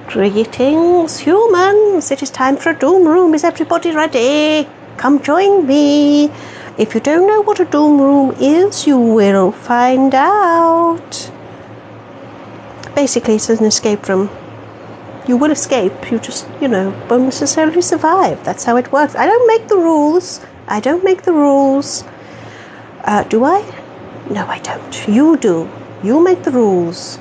Greetings, humans. It is time for a doom room. Is everybody ready? Come join me. If you don't know what a doom room is, you will find out. Basically, it's an escape room. You will escape. You just, won't necessarily survive. That's how it works. I don't make the rules. Do I? No, I don't. You do. You make the rules.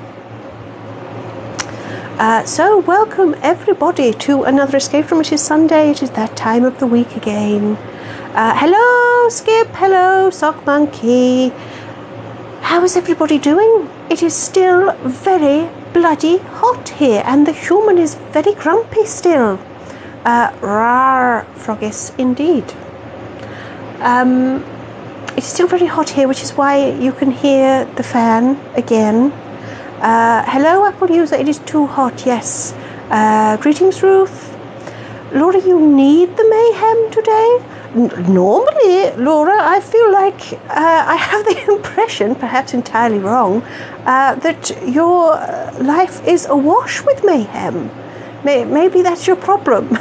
So welcome everybody to another escape room. It is Sunday. It is that time of the week again. Hello Skip. Hello Sock Monkey. How is everybody doing? It is still very bloody hot here, and the human is very grumpy still. Rar, Frogis, indeed. It's still very hot here, which is why you can hear the fan again. Hello, Apple user. It is too hot, yes. Greetings, Ruth. Laura, you need the mayhem today? Normally, Laura, I feel like I have the impression, perhaps entirely wrong, that your life is awash with mayhem. Maybe that's your problem.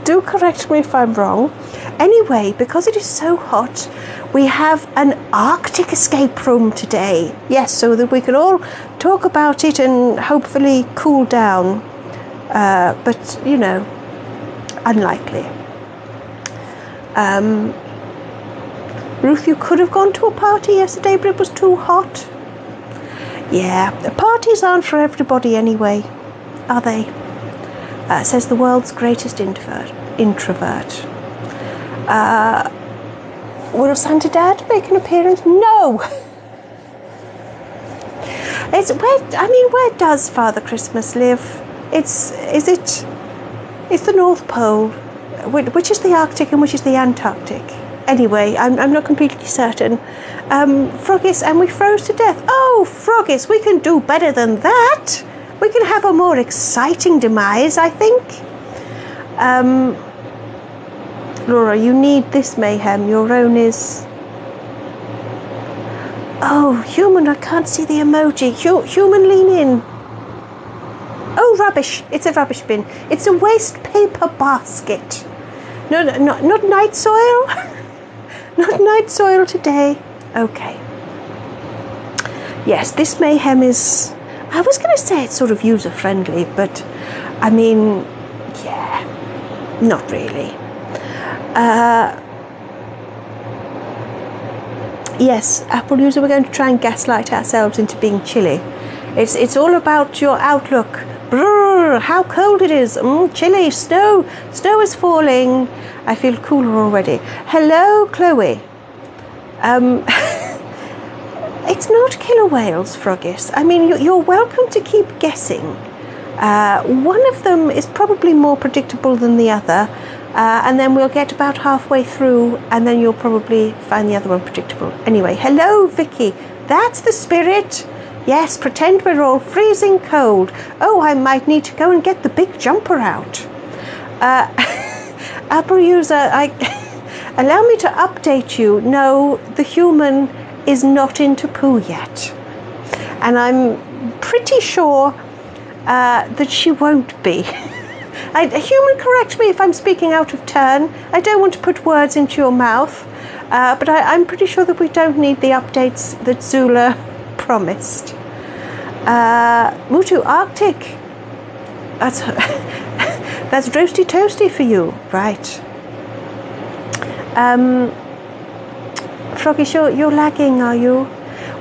Do correct me if I'm wrong. Anyway, because it is so hot, we have an Arctic escape room today. Yes, so that we can all talk about it and hopefully cool down. But, unlikely. Ruth, you could have gone to a party yesterday, but it was too hot. Yeah, the parties aren't for everybody anyway, are they? Says the world's greatest introvert. Will Santa Dad make an appearance? No! Where does Father Christmas live? It's the North Pole. Which is the Arctic and which is the Antarctic? Anyway, I'm not completely certain. Frogis, and we froze to death. Oh, Frogis, we can do better than that. We can have a more exciting demise, I think. Laura, you need this mayhem. Your own is... Oh, human, I can't see the emoji. Human, lean in. Oh, rubbish. It's a rubbish bin. It's a waste paper basket. No, not night soil. Not night soil today. Okay. Yes, this mayhem is... I was going to say it's sort of user-friendly, but, yeah, not really. Yes, Apple user, we're going to try and gaslight ourselves into being chilly. It's all about your outlook. Brrr, how cold it is. Chilly, snow is falling. I feel cooler already. Hello, Chloe. It's not killer whales, Frogis. You're welcome to keep guessing. One of them is probably more predictable than the other, and then we'll get about halfway through, and then you'll probably find the other one predictable. Anyway, hello, Vicky. That's the spirit. Yes, pretend we're all freezing cold. Oh, I might need to go and get the big jumper out. Apple user, allow me to update you. No, the human is not into poo yet. And I'm pretty sure that she won't be. Human, correct me if I'm speaking out of turn. I don't want to put words into your mouth, but I'm pretty sure that we don't need the updates that Zula promised. Mutu, Arctic. That's roasty toasty for you, right? Froggy, you're lagging, are you?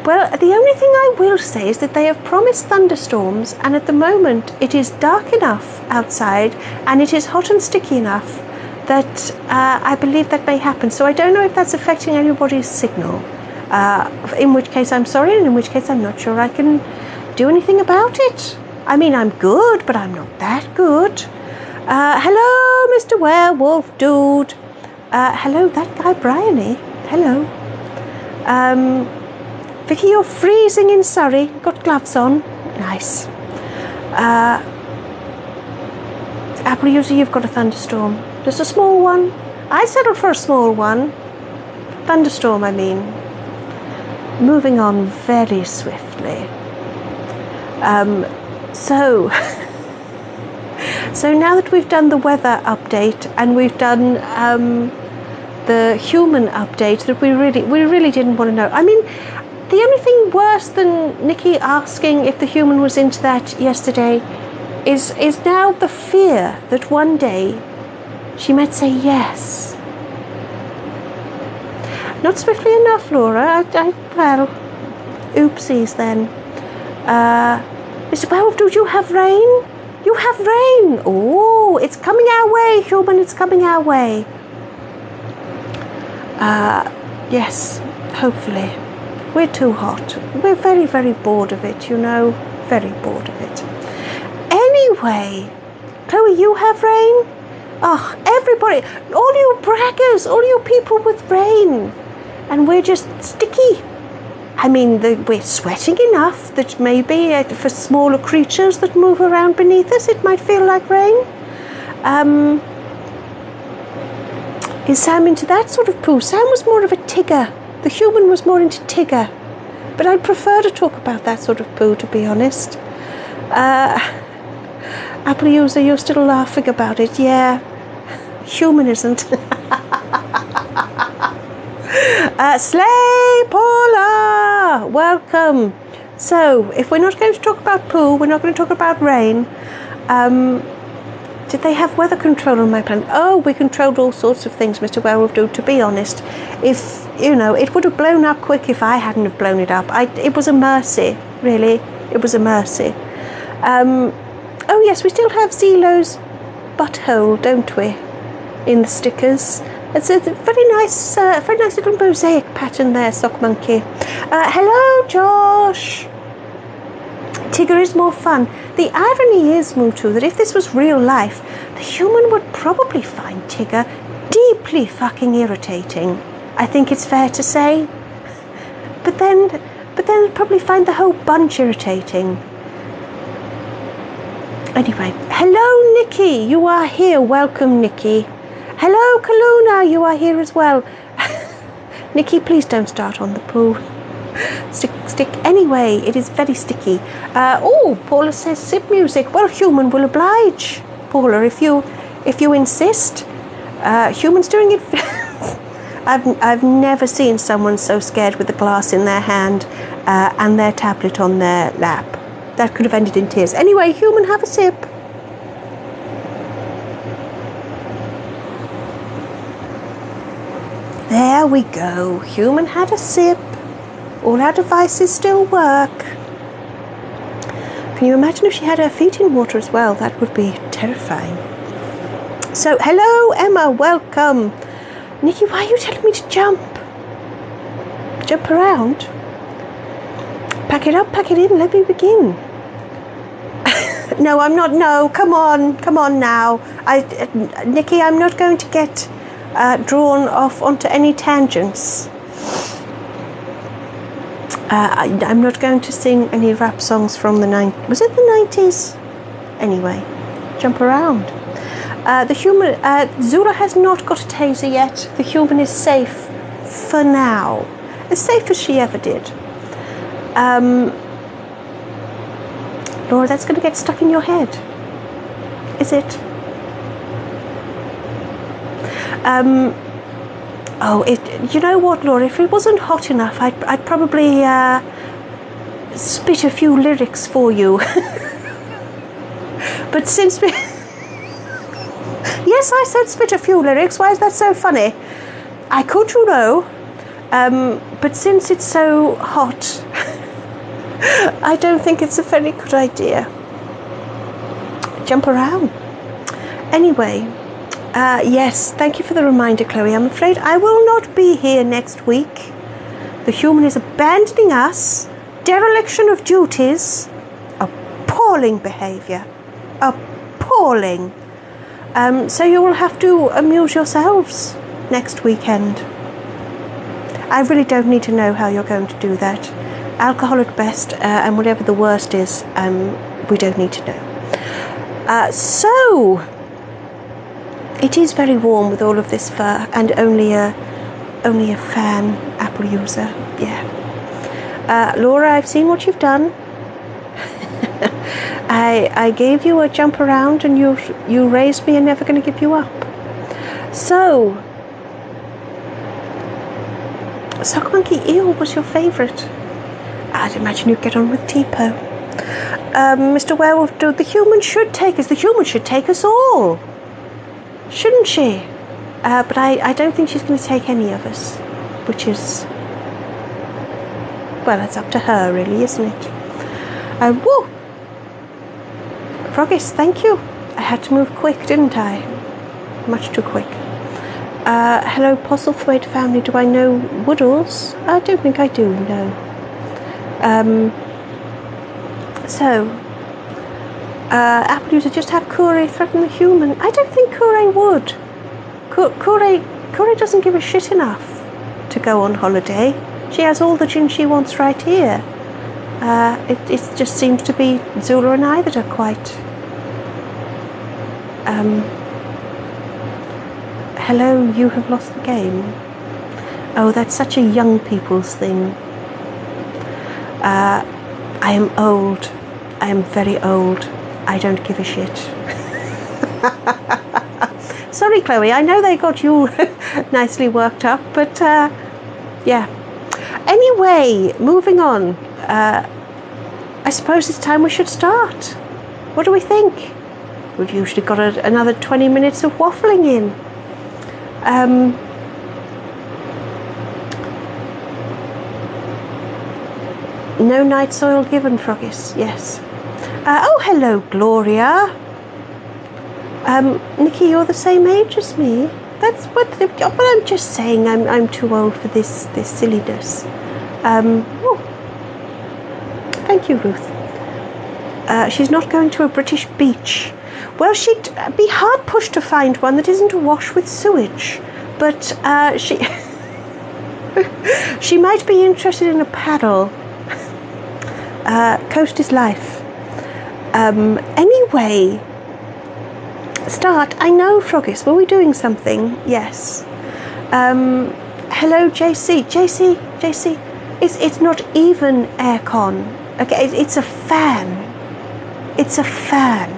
Well, the only thing I will say is that they have promised thunderstorms, and at the moment it is dark enough outside and it is hot and sticky enough that I believe that may happen. So I don't know if that's affecting anybody's signal, in which case I'm sorry, and in which case I'm not sure I can do anything about it. I'm good, but I'm not that good. Hello, Mr. Werewolf Dude. Hello, that guy Bryony. Hello. Vicky, you're freezing in Surrey. Got gloves on. Nice. Apple user, you've got a thunderstorm. Just a small one. I settled for a small one. Thunderstorm, Moving on very swiftly. So now that we've done the weather update and we've done the human update that we really didn't want to know. I mean, the only thing worse than Nikki asking if the human was into that yesterday is now the fear that one day she might say yes. Not swiftly enough, Laura. Well, oopsies then. Mr. Werewolf, do you have rain? You have rain. Oh, it's coming our way, human. It's coming our way. Yes, hopefully. We're too hot. We're very, very bored of it, you know. Very bored of it. Anyway, Chloe, you have rain? Oh, everybody, all you braggers, all you people with rain. And we're just sticky. I mean, we're sweating enough that maybe for smaller creatures that move around beneath us, it might feel like rain. Is Sam into that sort of poo? Sam was more of a Tigger. The human was more into Tigger. But I'd prefer to talk about that sort of poo, to be honest. Apple user, you're still laughing about it. Yeah, human isn't. Slay Paula, welcome. So, if we're not going to talk about poo, we're not going to talk about rain. Did they have weather control on my planet? Oh, we controlled all sorts of things, Mr. Werewolf. To be honest, if it would have blown up quick if I hadn't have blown it up. It was a mercy, really. It was a mercy. Oh yes, we still have Zelo's butthole, don't we? In the stickers. It's a very nice little mosaic pattern there, Sock Monkey. Hello, Josh. Tigger is more fun. The irony is, Mutu, that if this was real life, the human would probably find Tigger deeply fucking irritating. I think it's fair to say. But then they'd probably find the whole bunch irritating. Anyway, hello, Nikki. You are here. Welcome, Nikki. Hello, Kaluna. You are here as well. Nikki, please don't start on the poo. Stick. Anyway, it is very sticky. Paula says sip music. Well, human will oblige, Paula, if you insist. Humans doing it. I've never seen someone so scared with a glass in their hand and their tablet on their lap. That could have ended in tears. Anyway, human, have a sip. There we go. Human had a sip. All our devices still work. Can you imagine if she had her feet in water as well? That would be terrifying. So, hello, Emma. Welcome. Nikki, why are you telling me to jump? Jump around? Pack it up, pack it in. Let me begin. No, I'm not. No, come on now. Nikki, I'm not going to get drawn off onto any tangents. I'm not going to sing any rap songs from the 90s. Was it the 90s? Anyway, jump around. The human, Zula has not got a taser yet. The human is safe for now. As safe as she ever did. Laura, that's going to get stuck in your head. Is it? You know what, Laura? If it wasn't hot enough, I'd probably spit a few lyrics for you. But since we... Yes, I said spit a few lyrics. Why is that so funny? I could, you know. But since it's so hot, I don't think it's a very good idea. Jump around. Anyway, yes, thank you for the reminder, Chloe. I'm afraid I will not be here next week. The human is abandoning us. Dereliction of duties. Appalling behaviour. Appalling. So you will have to amuse yourselves next weekend. I really don't need to know how you're going to do that. Alcohol at best, and whatever the worst is, we don't need to know. So, it is very warm with all of this fur, and only a fan Apple user. Yeah. Laura, I've seen what you've done. I gave you a jump around and you raised me and never going to give you up. So, Sock Monkey Eel was your favourite. I'd imagine you'd get on with Tipo. Mr. Werewolf Dude, the human should take us. The human should take us all. Shouldn't she? But I don't think she's going to take any of us. Which is... well, it's up to her, really, isn't it? Whoa! Froggies, thank you. I had to move quick, didn't I? Much too quick. Hello, Postlethwaite family. Do I know Woodles? I don't think I do, no. Apple user, just have Kure threaten the human. I don't think Kure would. Kure doesn't give a shit enough to go on holiday. She has all the gin she wants right here. It just seems to be Zula and I that are quite... hello, you have lost the game. Oh, that's such a young people's thing. I am old. I am very old. I don't give a shit. Sorry, Chloe, I know they got you nicely worked up, but yeah. Anyway, moving on. I suppose it's time we should start. What do we think? We've usually got another 20 minutes of waffling in. No night soil given, Froggies. Yes. Oh, hello, Gloria. Nikki, you're the same age as me. That's what. But I'm just saying, I'm too old for this silliness. Oh, thank you, Ruth. She's not going to a British beach. Well, she'd be hard pushed to find one that isn't awash with sewage. But she she might be interested in a paddle. Coast is life. Anyway, start. I know, Froggies. Were we doing something? Yes. Hello, JC. JC. It's not even aircon. Okay, it's a fan. It's a fan.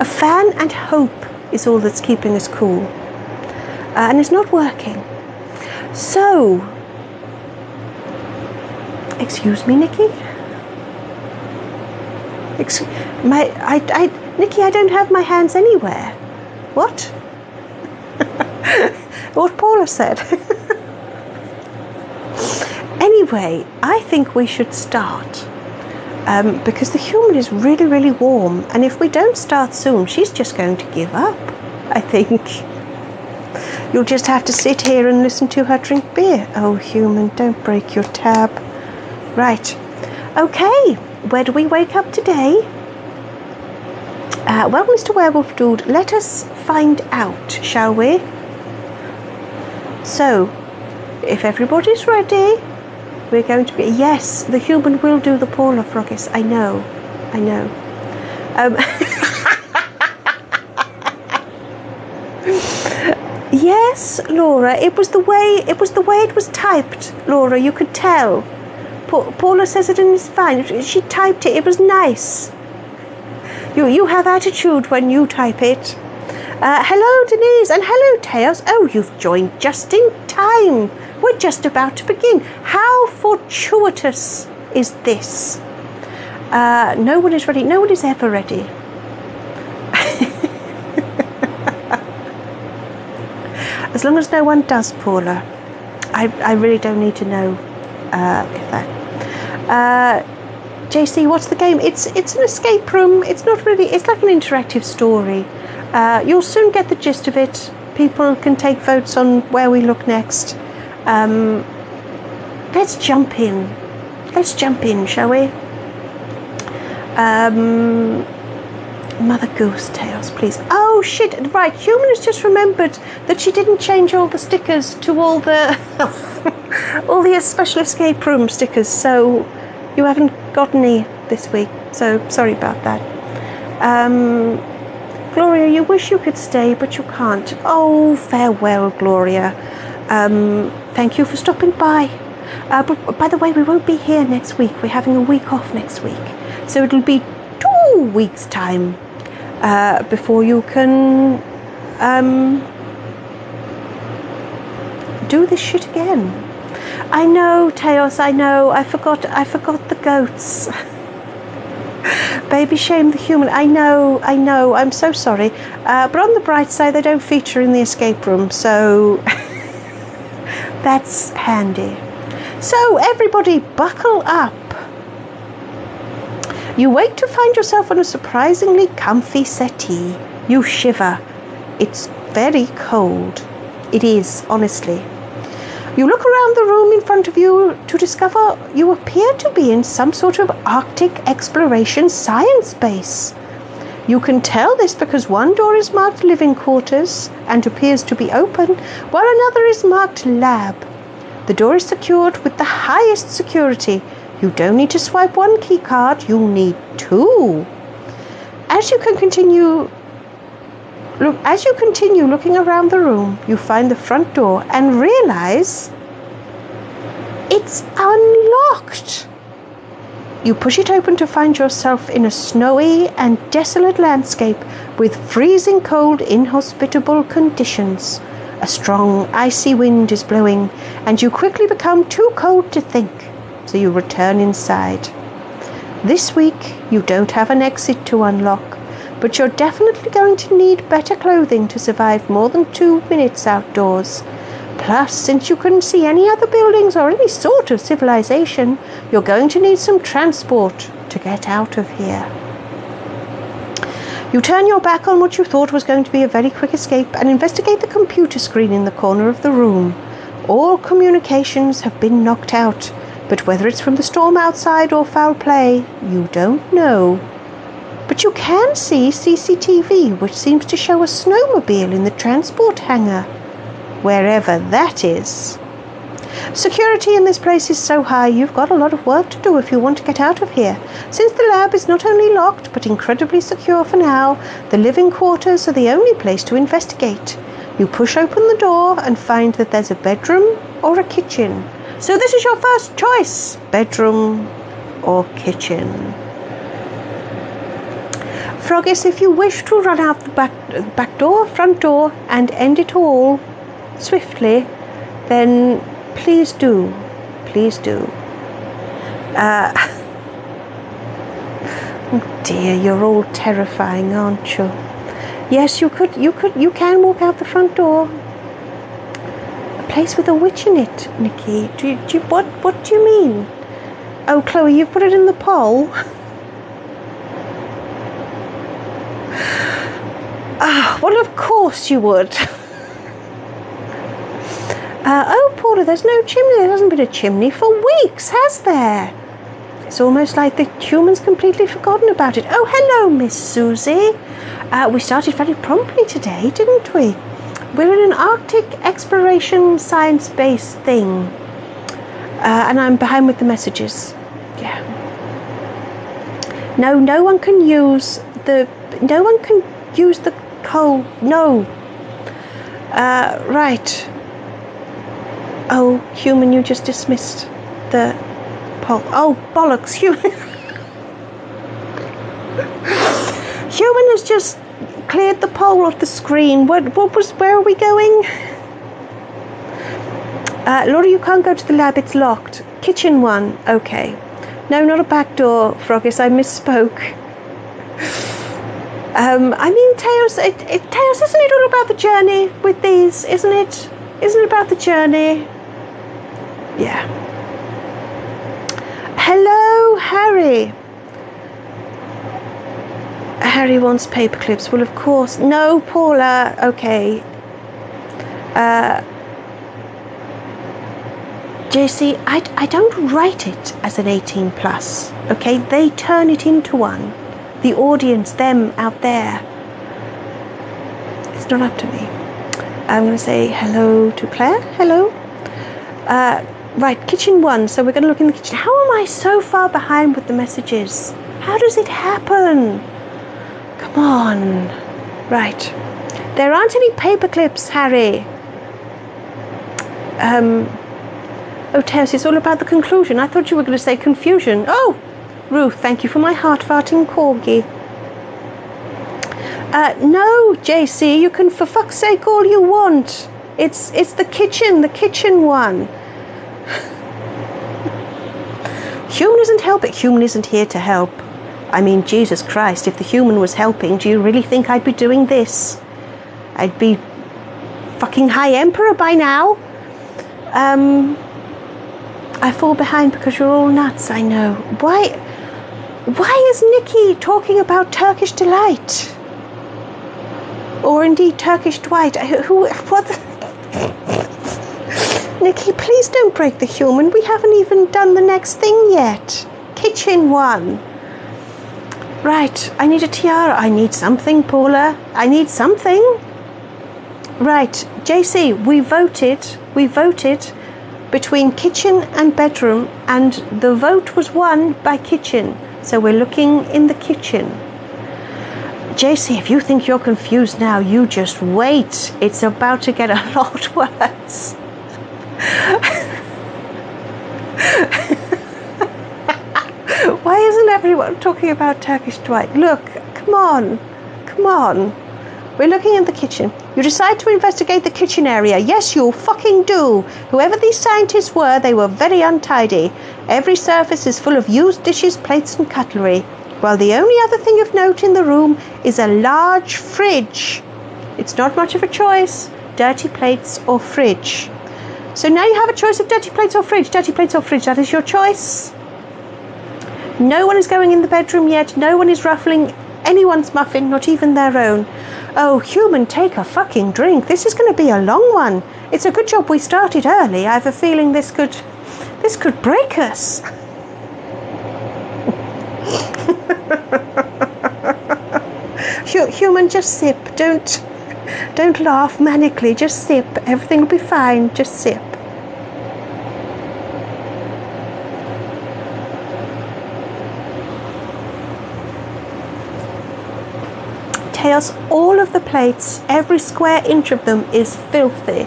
A fan and hope is all that's keeping us cool. And it's not working. So, excuse me, Nikki? Nikki, I don't have my hands anywhere. What? What Paula said. Anyway, I think we should start. Because the human is really, really warm. And if we don't start soon, she's just going to give up, I think. You'll just have to sit here and listen to her drink beer. Oh, human, don't break your tab. Right. Okay, where do we wake up today? Well, Mr. Werewolf Dude, let us find out, shall we? So, if everybody's ready, we're going to be... Yes, the human will do the Paula, Froggies. I know. Yes, Laura, it was the way it was typed, Laura, you could tell. Paula says it and it's fine. She typed it. It was nice. You have attitude when you type it. Hello, Denise, and hello, Teos. Oh, you've joined just in time. We're just about to begin. How fortuitous is this? No one is ready. No one is ever ready. As long as no one does, Paula. I really don't need to know that. JC, what's the game? It's an escape room. It's not really... It's like an interactive story. You'll soon get the gist of it. People can take votes on where we look next. Let's jump in. Let's jump in, shall we? Mother Goose Tales, please. Oh, shit. Right, Human has just remembered that she didn't change all the stickers to all the... all the special escape room stickers, so you haven't got any this week. So, sorry about that. Gloria, you wish you could stay, but you can't. Oh, farewell, Gloria. Thank you for stopping by. But by the way, we won't be here next week. We're having a week off next week. So it'll be 2 weeks' time before you can do this shit again. I know, Teos, I know. I forgot the goats. Baby shame the human. I know. I'm so sorry. But on the bright side, they don't feature in the escape room, so that's handy. So everybody buckle up. You wake to find yourself on a surprisingly comfy settee. You shiver. It's very cold. It is, honestly. You look around the room in front of you to discover you appear to be in some sort of Arctic exploration science base. You can tell this because one door is marked living quarters and appears to be open, while another is marked lab. The door is secured with the highest security. You don't need to swipe one key card, you need 2. As you continue looking around the room, you find the front door and realize it's unlocked. You push it open to find yourself in a snowy and desolate landscape with freezing cold, inhospitable conditions. A strong, icy wind is blowing, and you quickly become too cold to think, so you return inside. This week, you don't have an exit to unlock, but you're definitely going to need better clothing to survive more than 2 minutes outdoors. Plus, since you couldn't see any other buildings or any sort of civilization, you're going to need some transport to get out of here. You turn your back on what you thought was going to be a very quick escape and investigate the computer screen in the corner of the room. All communications have been knocked out, but whether it's from the storm outside or foul play, you don't know. But you can see CCTV, which seems to show a snowmobile in the transport hangar, wherever that is. Security in this place is so high, you've got a lot of work to do if you want to get out of here. Since the lab is not only locked, but incredibly secure for now, the living quarters are the only place to investigate. You push open the door and find that there's a bedroom or a kitchen. So this is your first choice, bedroom or kitchen. Frogis, if you wish to run out the back door, front door, and end it all swiftly, then please do. Please do. Oh dear, you're all terrifying, aren't you? Yes, you can walk out the front door. A place with a witch in it, Nikki. What do you mean? Oh, Chloe, you put it in the poll. Well, of course you would. Oh, Paula, there's no chimney. There hasn't been a chimney for weeks, has there? It's almost like the humans completely forgotten about it. Oh, hello, Miss Susie. We started very promptly today, didn't we? We're in an Arctic exploration science-based thing. And I'm behind with the messages. Yeah. No one can use the code. No. Right. Oh, human, you just dismissed the poll. Oh, bollocks, human. Human has just cleared the poll off the screen. Where are we going? Laura, you can't go to the lab, it's locked. Kitchen one, okay. No, not a back door, Frogis, I misspoke. Teos, Teos, isn't it all about the journey with these, isn't it? Isn't it about the journey? Yeah. Hello, Harry. Harry wants paper clips. Well, of course. No, Paula. Okay. JC, I don't write it as an 18 plus. Okay, they turn it into one. The audience, them out there. It's not up to me. I'm going to say hello to Claire. Hello. Right, kitchen one. So we're going to look in the kitchen. How am I so far behind with the messages? How does it happen? Come on. Right. There aren't any paper clips, Harry. Oh, Teos, it's all about the conclusion. I thought you were going to say confusion. Oh, Ruth, thank you for my heart-farting corgi. No, JC, you can for fuck's sake all you want. It's the kitchen one. Human isn't helping. Human isn't here to help. I mean, Jesus Christ, if the human was helping, do you really think I'd be doing this? I'd be fucking High Emperor by now. I fall behind because you're all nuts, I know. Why is Nikki talking about Turkish Delight? Or indeed Turkish Dwight? Nikki, please don't break the human. We haven't even done the next thing yet. Kitchen one. Right, I need a tiara. I need something, Paula. I need something. Right, JC, we voted between kitchen and bedroom, and the vote was won by kitchen. So we're looking in the kitchen. JC, if you think you're confused now, you just wait. It's about to get a lot worse. Why isn't everyone talking about Turkish Dwight? Look, come on. We're looking in the kitchen. You decide to investigate the kitchen area. Yes, you fucking do. Whoever these scientists were, they were very untidy. Every surface is full of used dishes, plates and cutlery. While the only other thing of note in the room is a large fridge. It's not much of a choice. Dirty plates or fridge. So now you have a choice of dirty plates or fridge. Dirty plates or fridge, that is your choice. No one is going in the bedroom yet. No one is ruffling anyone's muffin, not even their own. Oh, human, take a fucking drink. This is going to be a long one. It's a good job we started early. I have a feeling this could break us. Human, just sip. Don't laugh manically. Just sip. Everything will be fine. Just sip. Tails, all of the plates, every square inch of them is filthy.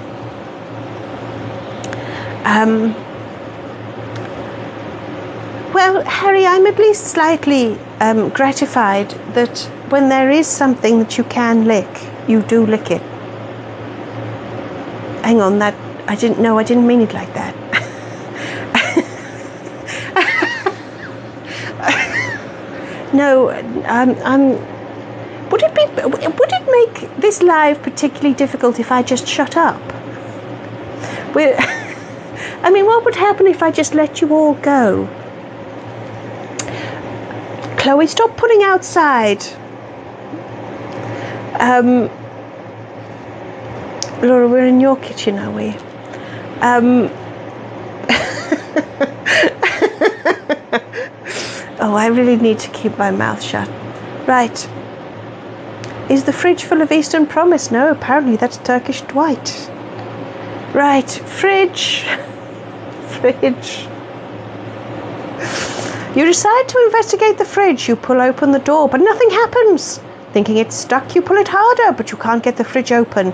Well, Harry, I'm at least slightly gratified that when there is something that you can lick, you do lick it. Hang on, I didn't mean it like that. No, would it make this live particularly difficult if I just shut up? I mean, what would happen if I just let you all go? Chloe, stop putting outside. Laura, we're in your kitchen, are we? Oh, I really need to keep my mouth shut. Right. Is the fridge full of Eastern Promise? No, apparently that's Turkish Dwight. Right, fridge. You decide to investigate the fridge. You pull open the door, but nothing happens. Thinking it's stuck, you pull it harder, but you can't get the fridge open.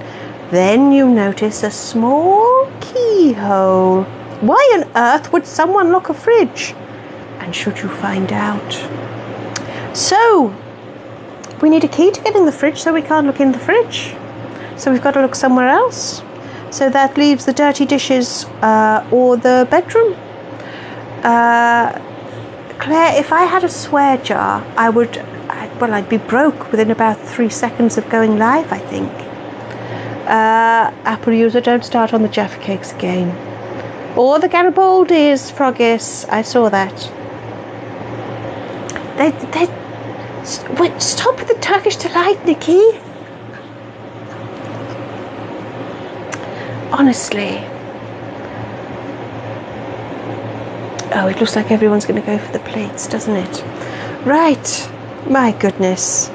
Then you notice a small keyhole. Why on earth would someone lock a fridge? And should you find out? So, we need a key to get in the fridge, so we can't look in the fridge. So we've got to look somewhere else. So that leaves the dirty dishes or the bedroom. Claire, if I had a swear jar, I'd be broke within about 3 seconds of going live, I think. Apple user, don't start on the Jaffa Cakes again. Or the Garibaldis, Froggis. I saw that. Stop with the Turkish Delight, Nikki. Honestly. Oh, it looks like everyone's going to go for the plates, doesn't it? Right. My goodness.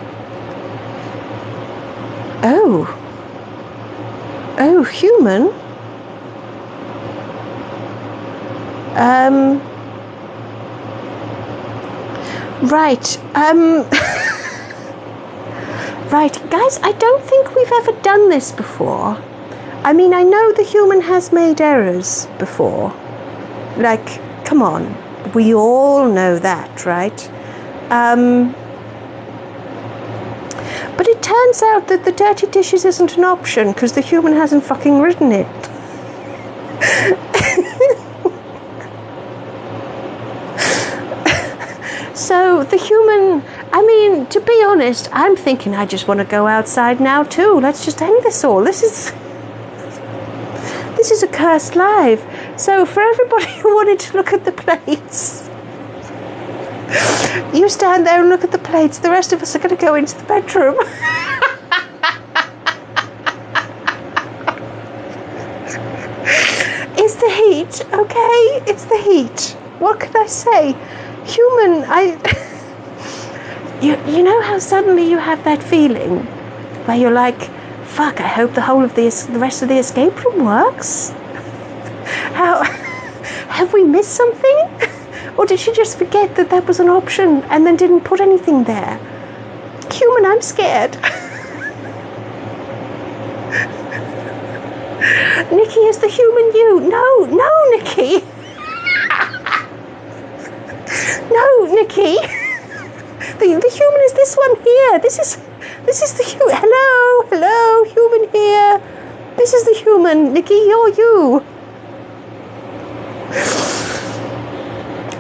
Oh, human. Right. Right, guys, I don't think we've ever done this before. I mean, I know the human has made errors before. Like, come on. We all know that, right? But it turns out that the dirty dishes isn't an option because the human hasn't fucking written it. So the human, I mean, to be honest, I'm thinking I just want to go outside now too. Let's just end this all. This is a cursed life. So for everybody who wanted to look at the plates, you stand there and look at the plates. The rest of us are going to go into the bedroom. It's the heat, okay? It's the heat. What can I say? Human, you know how suddenly you have that feeling where you're like, fuck, I hope the whole of the rest of the escape room works. How have we missed something? Or did she just forget that that was an option and then didn't put anything there? Human, I'm scared. Nikki, is the human you? No, Nikki. No, Nikki. The human is this one here. This is the human. Hello, human here. This is the human. Nikki, you're you.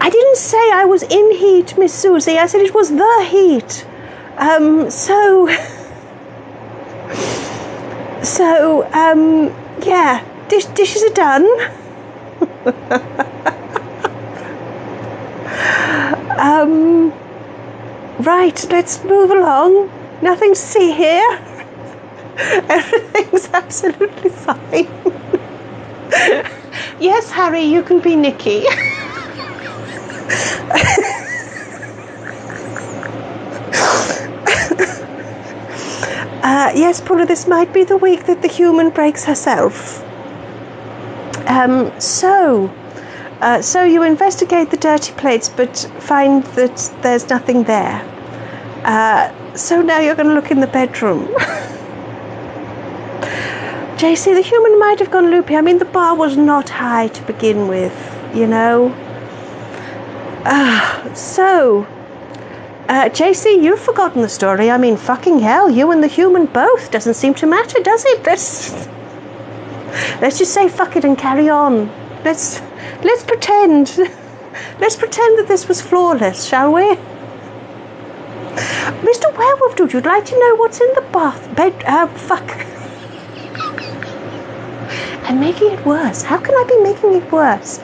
I didn't say I was in heat, Miss Susie. I said it was the heat. Yeah, dishes are done. Right, let's move along. Nothing to see here. Everything's absolutely fine. Yes, Harry, you can be Nikki. Yes, Paula, this might be the week that the human breaks herself. So you investigate the dirty plates, but find that there's nothing there. So now you're going to look in the bedroom. JC, the human might have gone loopy. I mean, the bar was not high to begin with, you know. JC, you've forgotten the story. I mean, fucking hell, you and the human both. Doesn't seem to matter, does it? Let's just say fuck it and carry on. Let's pretend. Let's pretend that this was flawless, shall we? Mr. Werewolf Dude, you'd like to know what's in the fuck. I'm making it worse. How can I be making it worse?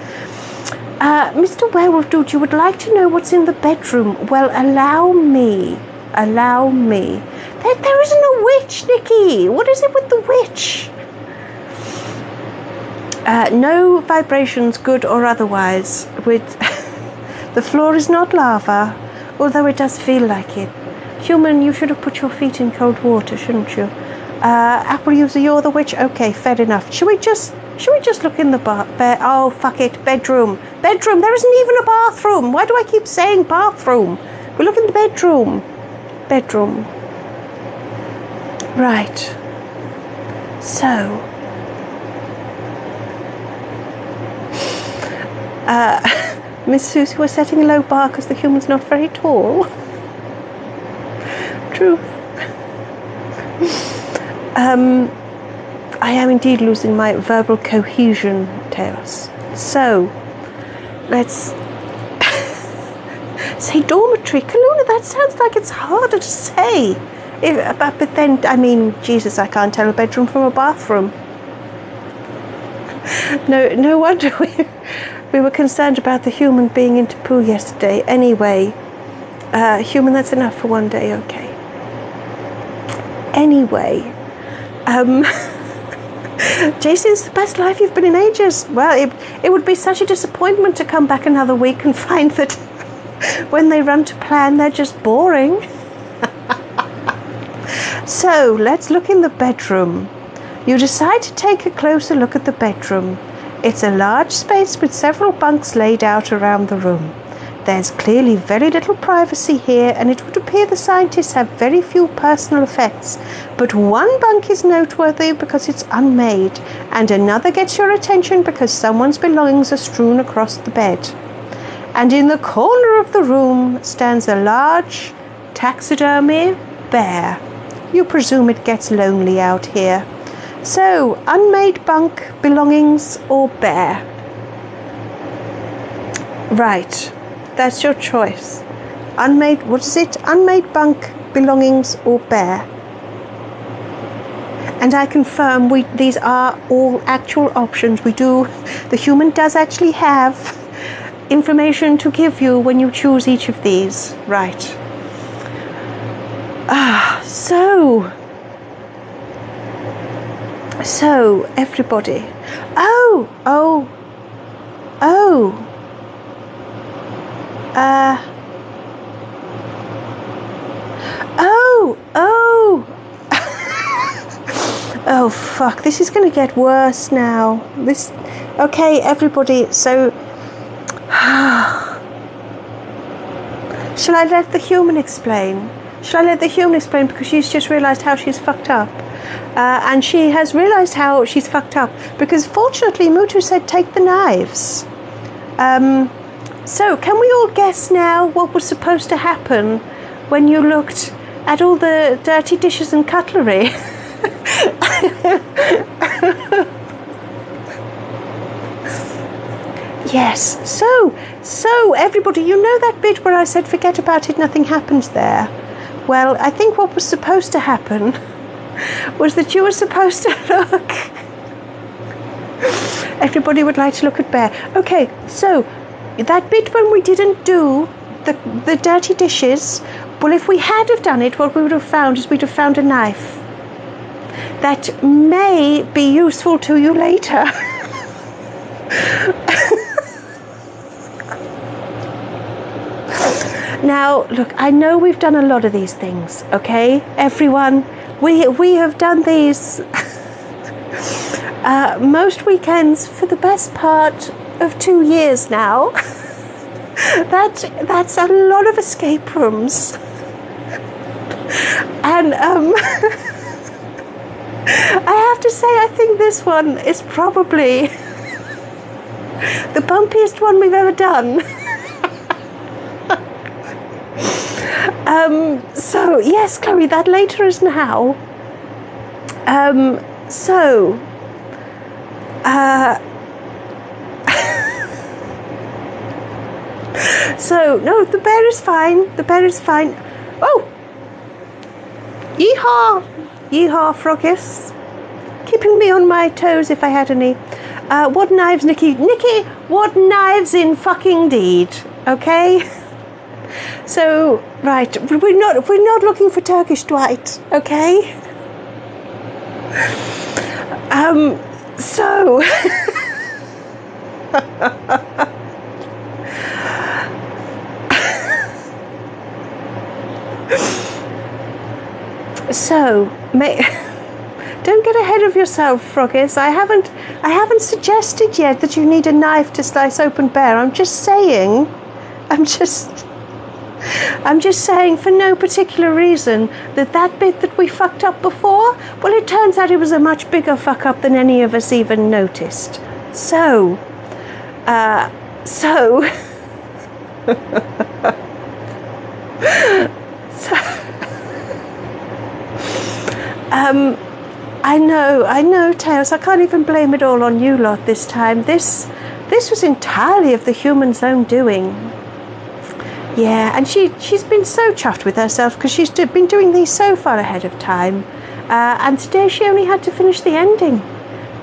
Mr. Werewolf Dude, you would like to know what's in the bedroom. Well, allow me. There isn't a witch, Nikki. What is it with the witch? No vibrations, good or otherwise. The floor is not lava, although it does feel like it. Human, you should have put your feet in cold water, shouldn't you? Apple user, you're the witch. Okay, fair enough. Should we just look in the oh, fuck it. Bedroom. There isn't even a bathroom. Why do I keep saying bathroom? We look in the bedroom. Right. So. Miss Susie was setting a low bar because the human's not very tall. True. I am indeed losing my verbal cohesion, Tails. So, let's say dormitory. Kaluna, that sounds like it's harder to say. But then, I mean, Jesus, I can't tell a bedroom from a bathroom. No wonder we were concerned about the human being into poo yesterday. Anyway, human, that's enough for one day, okay. Anyway, Jason, it's the best life you've been in ages. Well, it would be such a disappointment to come back another week and find that when they run to plan, they're just boring. So, let's look in the bedroom. You decide to take a closer look at the bedroom. It's a large space with several bunks laid out around the room. There's clearly very little privacy here, and it would appear the scientists have very few personal effects. But one bunk is noteworthy because it's unmade, and another gets your attention because someone's belongings are strewn across the bed. and in the corner of the room stands a large taxidermy bear. You presume it gets lonely out here. So, unmade bunk, belongings, or bear? Right, that's your choice. Unmade bunk, belongings, or bear? And I confirm these are all actual options. The human does actually have information to give you when you choose each of these. Right. So everybody. Oh. Oh fuck, this is going to get worse now. Okay, everybody, so shall I let the human explain? Because she's just realised how she's fucked up. And she has realised how she's fucked up because fortunately Mutu said take the knives. So can we all guess now what was supposed to happen when you looked at all the dirty dishes and cutlery? Yes, so everybody, you know that bit where I said forget about it, nothing happens there? Well, I think what was supposed to happen was that you were supposed to look. Everybody would like to look at Bear. Okay, so that bit when we didn't do the dirty dishes, well, if we had have done it, what we would have found is we'd have found a knife that may be useful to you later. Now, look, I know we've done a lot of these things, okay? Everyone, we have done these most weekends for the best part of 2 years now. That's a lot of escape rooms. And I have to say, I think this one is probably the bumpiest one we've ever done. So yes, Chloe, that later is now. So no, the bear is fine. Oh, yeehaw, Frogis, keeping me on my toes if I had any. What knives, Nikki? What knives in fucking deed? Okay. So, right, we're not looking for Turkish Dwight, okay? So don't get ahead of yourself, Frogis. I haven't suggested yet that you need a knife to slice open Bear. I'm just saying for no particular reason that bit that we fucked up before, well, it turns out it was a much bigger fuck up than any of us even noticed. So I know, Tails, I can't even blame it all on you lot this time. This was entirely of the human's own doing. Yeah, and she's been so chuffed with herself because she's been doing these so far ahead of time. And today she only had to finish the ending.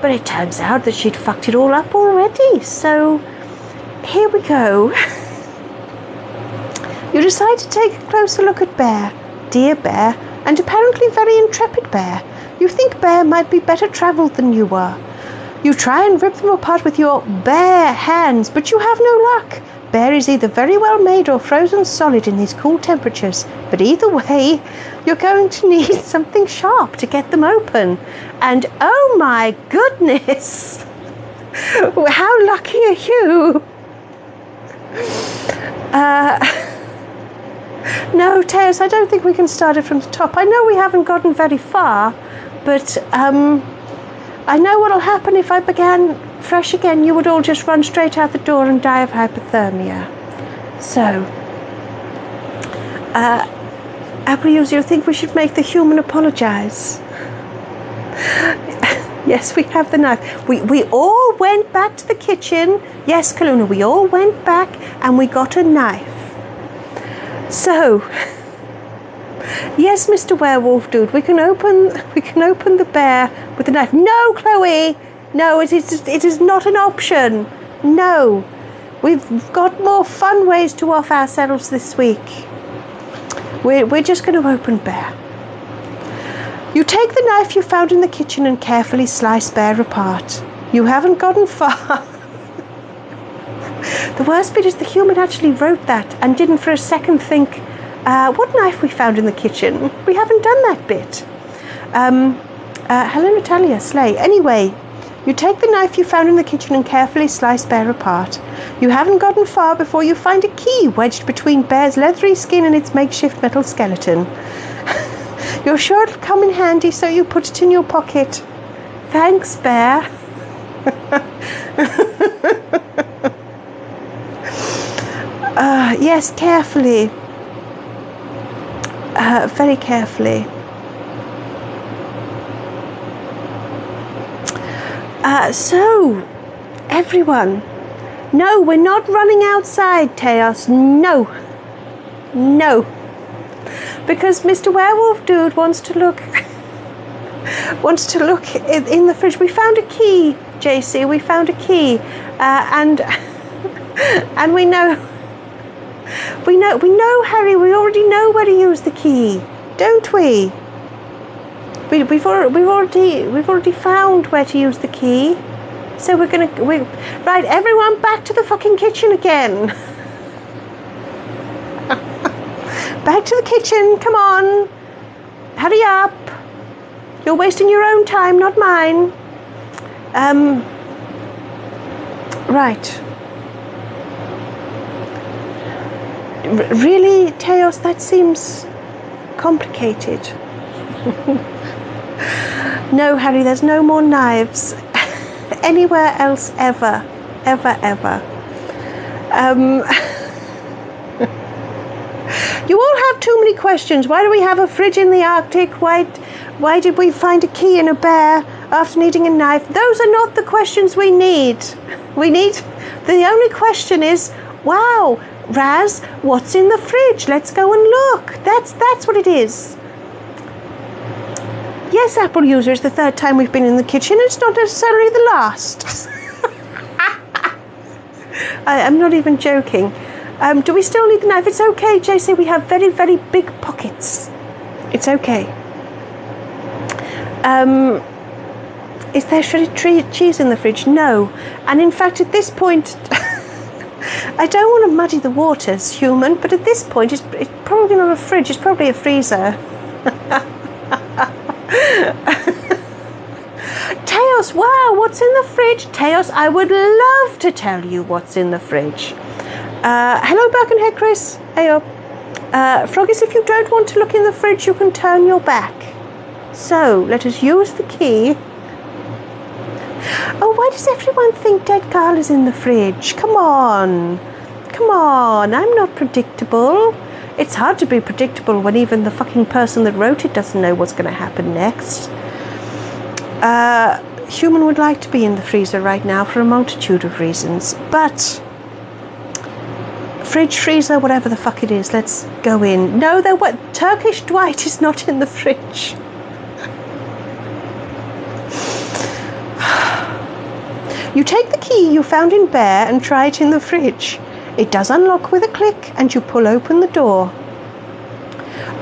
But it turns out that she'd fucked it all up already. So, here we go. You decide to take a closer look at Bear. Dear Bear, and apparently very intrepid Bear. You think Bear might be better travelled than you are. You try and rip them apart with your bare hands, but you have no luck. Bear is either very well made or frozen solid in these cool temperatures, but either way, you're going to need something sharp to get them open. And oh my goodness, how lucky are you? No, Tails, I don't think we can start it from the top. I know we haven't gotten very far, but I know what'll happen if I began fresh again. You would all just run straight out the door and die of hypothermia. So, Apple user, you think we should make the human apologise? Yes, we have the knife. We all went back to the kitchen. Yes, Kaluna, we all went back and we got a knife. So, yes, Mr. Werewolf Dude, we can open the bear with a knife. No, Chloe, no, it is not an option. No, we've got more fun ways to off ourselves this week. We're just going to open bear. You take the knife you found in the kitchen and carefully slice bear apart. You haven't gotten far. The worst bit is the human actually wrote that and didn't for a second think, what knife we found in the kitchen? We haven't done that bit. Hello, Natalia, slay. Anyway, you take the knife you found in the kitchen and carefully slice bear apart. You haven't gotten far before you find a key wedged between bear's leathery skin and its makeshift metal skeleton. You're sure it'll come in handy, so you put it in your pocket. Thanks, bear. Yes, carefully. Very carefully. So, everyone, no, we're not running outside, Teos. No. No. Because Mr. Werewolf Dude wants to look in the fridge. We found a key, JC. We found a key, and we know, Harry. We already know where to use the key, don't we? We've already found where to use the key. So right, everyone, back to the fucking kitchen again. Back to the kitchen, come on. Hurry up. You're wasting your own time, not mine. Right. Really, Teos, that seems complicated. No, Harry, there's no more knives anywhere else ever. You all have too many questions. Why do we have a fridge in the Arctic? Why did we find a key in a bear after needing a knife? Those are not the questions we need. The only question is, wow, Raz, what's in the fridge? Let's go and look. That's what it is. Yes, Apple user, it's the third time we've been in the kitchen. It's not necessarily the last. I'm not even joking. Do we still need the knife? It's okay, JC. We have very, very big pockets. It's okay. Is there shredded cheese in the fridge? No. And in fact, at this point, I don't want to muddy the waters, human, but at this point, it's probably not a fridge. It's probably a freezer. Teos, wow, what's in the fridge? Teos, I would love to tell you what's in the fridge. Hello, Birkenhead Chris. Hey up. Froggies, if you don't want to look in the fridge, you can turn your back. So, let us use the key. Oh, why does everyone think Dead Carl is in the fridge? Come on, I'm not predictable. It's hard to be predictable when even the fucking person that wrote it doesn't know what's going to happen next. Human would like to be in the freezer right now for a multitude of reasons, but fridge, freezer, whatever the fuck it is, let's go in. No, Turkish Dwight is not in the fridge. You take the key you found in Bear and try it in the fridge. It does unlock with a click and you pull open the door.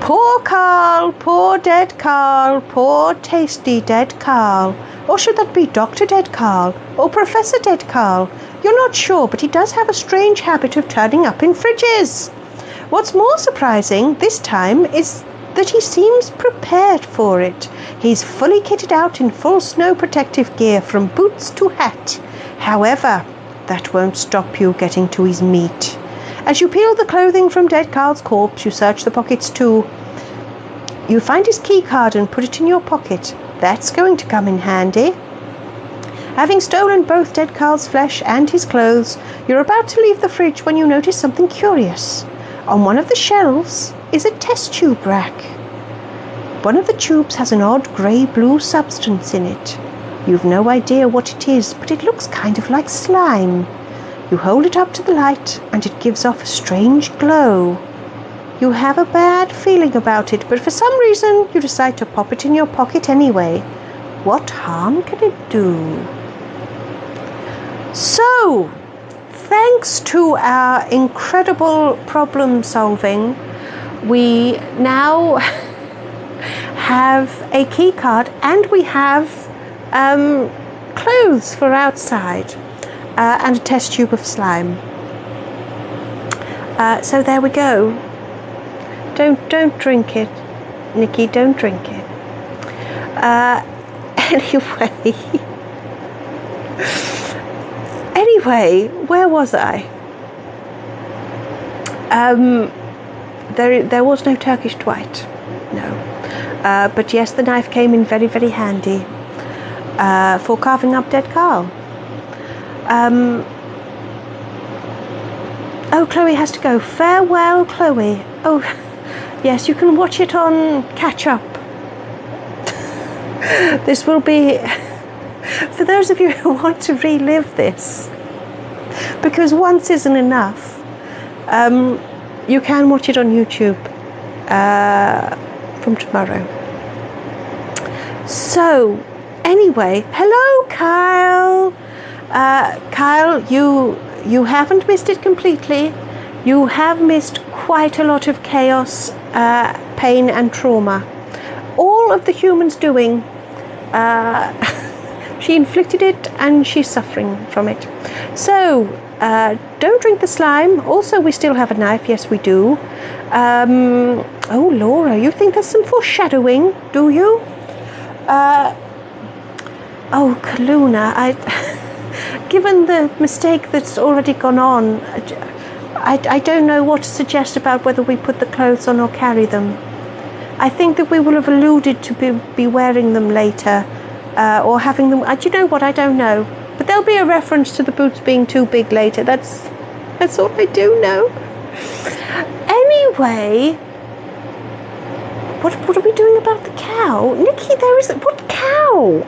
Poor Carl, poor dead Carl, poor tasty dead Carl. Or should that be Dr. Dead Carl or Professor Dead Carl? You're not sure, but he does have a strange habit of turning up in fridges. What's more surprising this time is that he seems prepared for it. He's fully kitted out in full snow protective gear from boots to hat. However, that won't stop you getting to his meat. As you peel the clothing from Dead Carl's corpse, you search the pockets too. You find his key card and put it in your pocket. That's going to come in handy. Having stolen both dead Carl's flesh and his clothes, you're about to leave the fridge when you notice something curious. On one of the shelves is a test tube rack. One of the tubes has an odd grey-blue substance in it. You've no idea what it is, but it looks kind of like slime. You hold it up to the light, and it gives off a strange glow. You have a bad feeling about it, but for some reason you decide to pop it in your pocket anyway. What harm can it do? So, thanks to our incredible problem solving, we now have a key card and we have clothes for outside and a test tube of slime. So there we go. Don't drink it, Nikki. Don't drink it. Anyway, where was I? There was no Turkish Dwight. No. But yes, the knife came in very, very handy for carving up dead Carl. Oh, Chloe has to go. Farewell, Chloe. Oh, yes, you can watch it on Catch Up. This will be for those of you who want to relive this, because once isn't enough. You can watch it on YouTube from tomorrow. So, anyway, hello, Kyle. Kyle, you haven't missed it completely. You have missed quite a lot of chaos, pain and trauma. All of the humans doing. She inflicted it and she's suffering from it. So, don't drink the slime. Also, we still have a knife. Yes, we do. Oh, Laura, you think there's some foreshadowing, do you? Oh, Kaluna, given the mistake that's already gone on, I don't know what to suggest about whether we put the clothes on or carry them. I think that we will have alluded to be wearing them later, or having them. Do you know what? I don't know. But there'll be a reference to the boots being too big later. That's all I do know. Anyway, what are we doing about the cow? Nikki, what cow?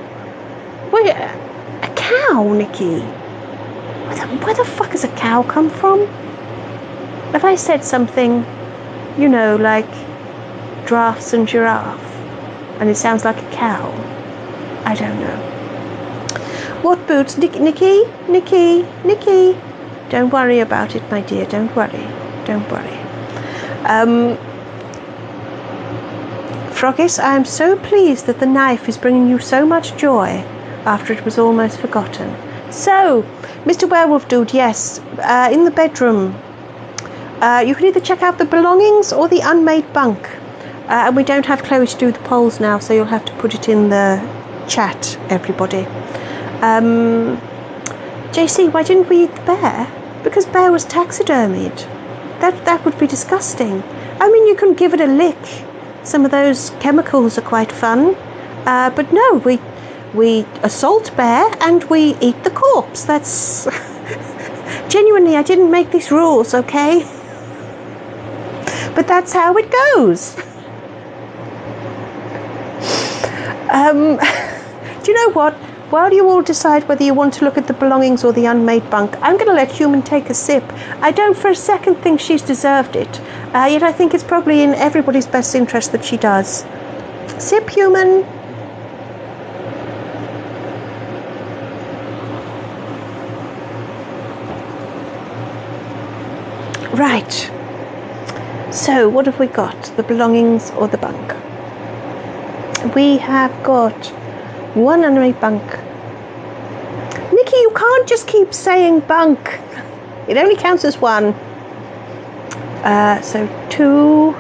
Wait, a cow, Nikki? Where the fuck has a cow come from? Have I said something, like giraffes and giraffe, and it sounds like a cow? I don't know. What boots? Nikki? Don't worry about it, my dear. Don't worry. Froggis, I am so pleased that the knife is bringing you so much joy after it was almost forgotten. So, Mr. Werewolf Dude, yes, in the bedroom, you can either check out the belongings or the unmade bunk. And we don't have Chloe to do the polls now, so you'll have to put it in the chat, everybody. JC, why didn't we eat the bear? Because bear was taxidermied. That would be disgusting. I mean, you can give it a lick. Some of those chemicals are quite fun. But no, we assault bear and we eat the corpse. That's... Genuinely, I didn't make these rules, okay? But that's how it goes. Do you know what? While you all decide whether you want to look at the belongings or the unmade bunk, I'm going to let Human take a sip. I don't for a second think she's deserved it. Yet I think it's probably in everybody's best interest that she does. Sip, Human. Right. So, what have we got? The belongings or the bunk? We have got one unmade bunk. Nikki, you can't just keep saying bunk. It only counts as one. So 2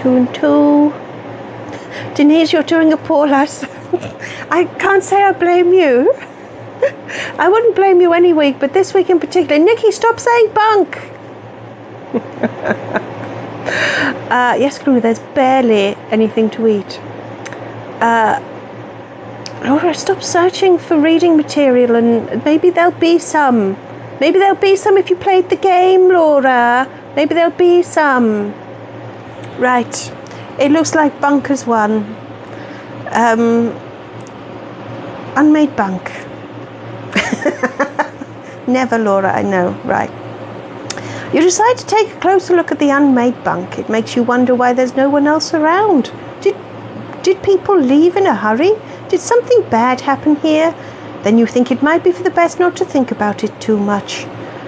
and 2. Denise, you're doing a poor lass. I can't say I blame you. I wouldn't blame you any week, but this week in particular. Nikki, stop saying bunk. Yes, Chloe, there's barely anything to eat. Laura, stop searching for reading material, and maybe there'll be some. Maybe there'll be some if you played the game, Laura. Maybe there'll be some. Right. It looks like Bunkers 1. Unmade bunk. Never, Laura, I know. Right. You decide to take a closer look at the unmade bunk. It makes you wonder why there's no one else around. Did people leave in a hurry? Did something bad happen here? Then you think it might be for the best not to think about it too much.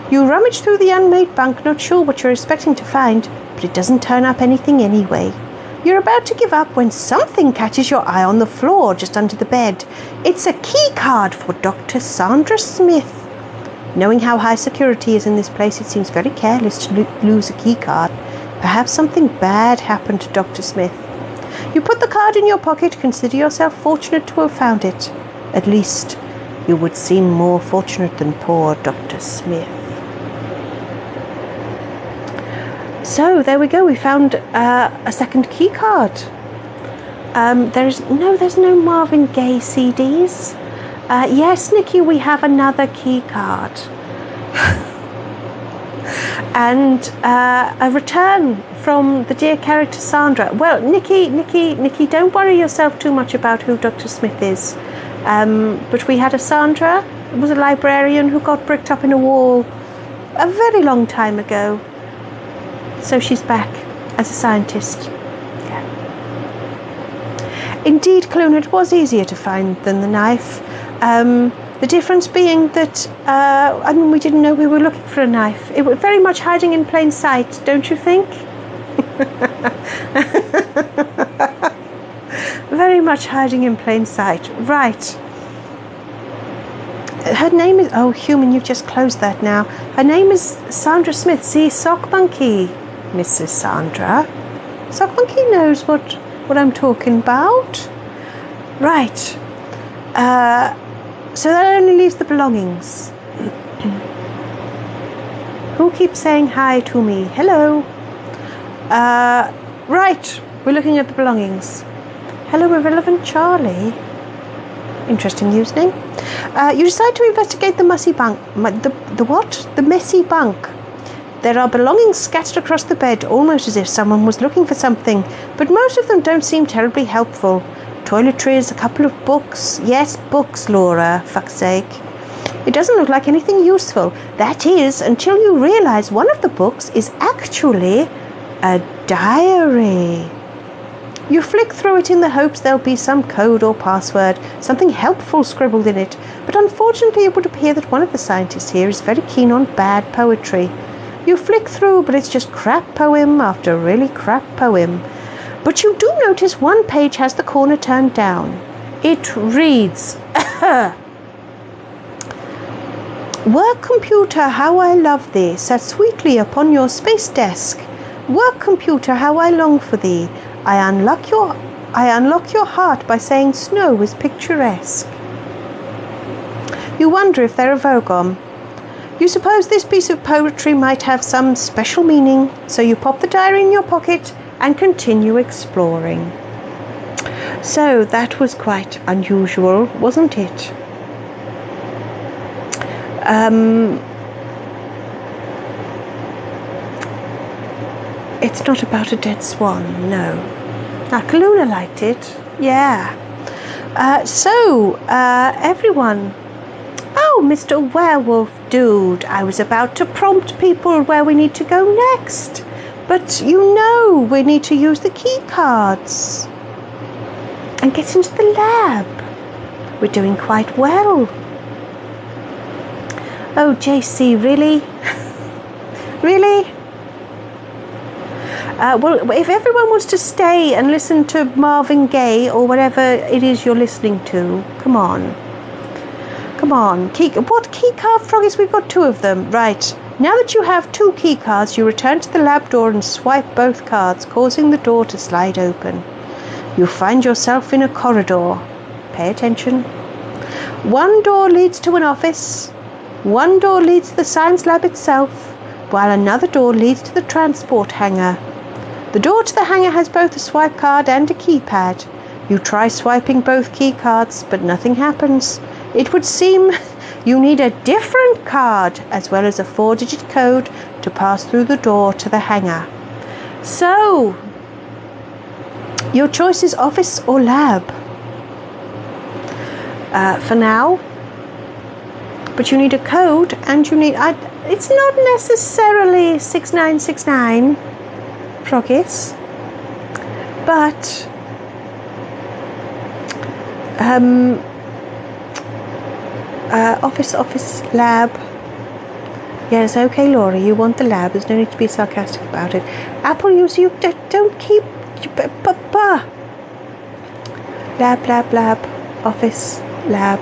You rummage through the unmade bunk, not sure what you're expecting to find, but it doesn't turn up anything anyway. You're about to give up when something catches your eye on the floor just under the bed. It's a key card for Dr. Sandra Smith. Knowing how high security is in this place, it seems very careless to lose a key card. Perhaps something bad happened to Dr. Smith. You put the card in your pocket, consider yourself fortunate to have found it. At least, you would seem more fortunate than poor Dr. Smith. So, there we go, we found a second key card. There's no Marvin Gaye CDs. Yes, Nikki, we have another key card. And a return from the dear character Sandra. Well, Nikki, don't worry yourself too much about who Dr. Smith is. But we had a Sandra, it was a librarian who got bricked up in a wall a very long time ago. So she's back as a scientist. Yeah. Indeed, Cluna, it was easier to find than the knife. The difference being that, we didn't know we were looking for a knife. It was very much hiding in plain sight, don't you think? Very much hiding in plain sight. Right. Her name is... Oh, human, you've just closed that now. Her name is Sandra Smith. See, Sock Monkey, Mrs. Sandra. Sock Monkey knows what I'm talking about. Right. So that only leaves the belongings. Who keeps saying hi to me? Hello. Right. We're looking at the belongings. Hello, Irrelevant Charlie. Interesting username. You decide to investigate the messy bunk. The what? The messy bunk. There are belongings scattered across the bed, almost as if someone was looking for something, but most of them don't seem terribly helpful. Toiletries, a couple of books. Yes, books, Laura, fuck's sake. It doesn't look like anything useful. That is, until you realise one of the books is actually a diary. You flick through it in the hopes there'll be some code or password, something helpful scribbled in it, but unfortunately it would appear that one of the scientists here is very keen on bad poetry. You flick through, but it's just crap poem after really crap poem. But you do notice one page has the corner turned down. It reads, Work computer, how I love thee, sat sweetly upon your space desk. Work computer, how I long for thee. I unlock your heart by saying snow is picturesque. You wonder if they're a Vogom. You suppose this piece of poetry might have some special meaning, so you pop the diary in your pocket and continue exploring. So that was quite unusual, wasn't it? It's not about a dead swan, no. Now, Kaluna liked it, yeah. Everyone. Oh, Mr. Werewolf Dude, I was about to prompt people where we need to go next. But you know we need to use the key cards and get into the lab. We're doing quite well. Oh, JC, really? Really? Well, if everyone was to stay and listen to Marvin Gaye or whatever it is you're listening to, come on. Come on. What key card, Froggies? We've got 2 of them. Right. Now that you have 2 key cards, you return to the lab door and swipe both cards, causing the door to slide open. You find yourself in a corridor. Pay attention. One door leads to an office. One door leads to the science lab itself, while another door leads to the transport hangar. The door to the hangar has both a swipe card and a keypad. You try swiping both key cards, but nothing happens. It would seem you need a different card as well as a 4-digit code to pass through the door to the hangar. So, your choice is office or lab. For now. But you need a code, and you need... it's not necessarily 6969, Froggies. But... office, lab. Yes, okay, Laura, you want the lab. There's no need to be sarcastic about it. Apple, you don't keep... Lab. Office, lab.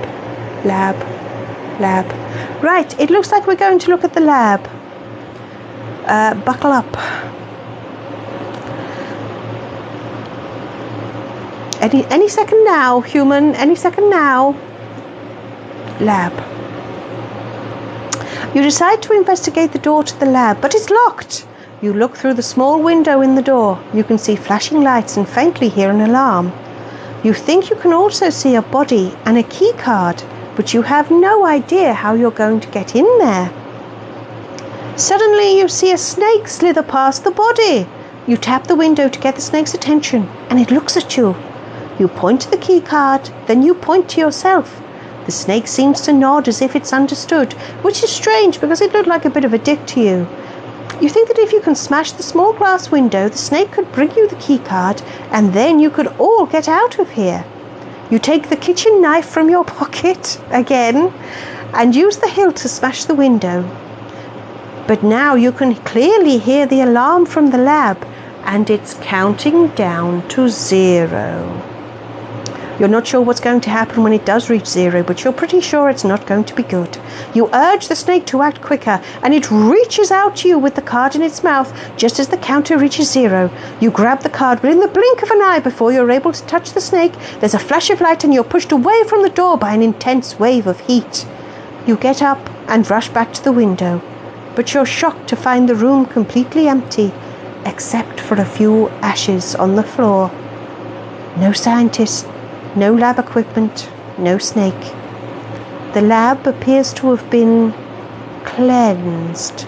Right, it looks like we're going to look at the lab. Buckle up. Any second now, human. Any second now. Lab. You decide to investigate the door to the lab, but it's locked. You look through the small window in the door. You can see flashing lights and faintly hear an alarm. You think you can also see a body and a key card, but you have no idea how you're going to get in there. Suddenly you see a snake slither past the body. You tap the window to get the snake's attention, and it looks at you. You point to the key card, then you point to yourself. The snake seems to nod as if it's understood, which is strange because it looked like a bit of a dick to you. You think that if you can smash the small glass window, the snake could bring you the key card, and then you could all get out of here. You take the kitchen knife from your pocket again and use the hilt to smash the window. But now you can clearly hear the alarm from the lab, and it's counting down to 0. You're not sure what's going to happen when it does reach 0, but you're pretty sure it's not going to be good. You urge the snake to act quicker, and it reaches out to you with the card in its mouth just as the counter reaches 0. You grab the card, but in the blink of an eye before you're able to touch the snake, there's a flash of light and you're pushed away from the door by an intense wave of heat. You get up and rush back to the window, but you're shocked to find the room completely empty, except for a few ashes on the floor. No scientist. No lab equipment, no snake. The lab appears to have been cleansed.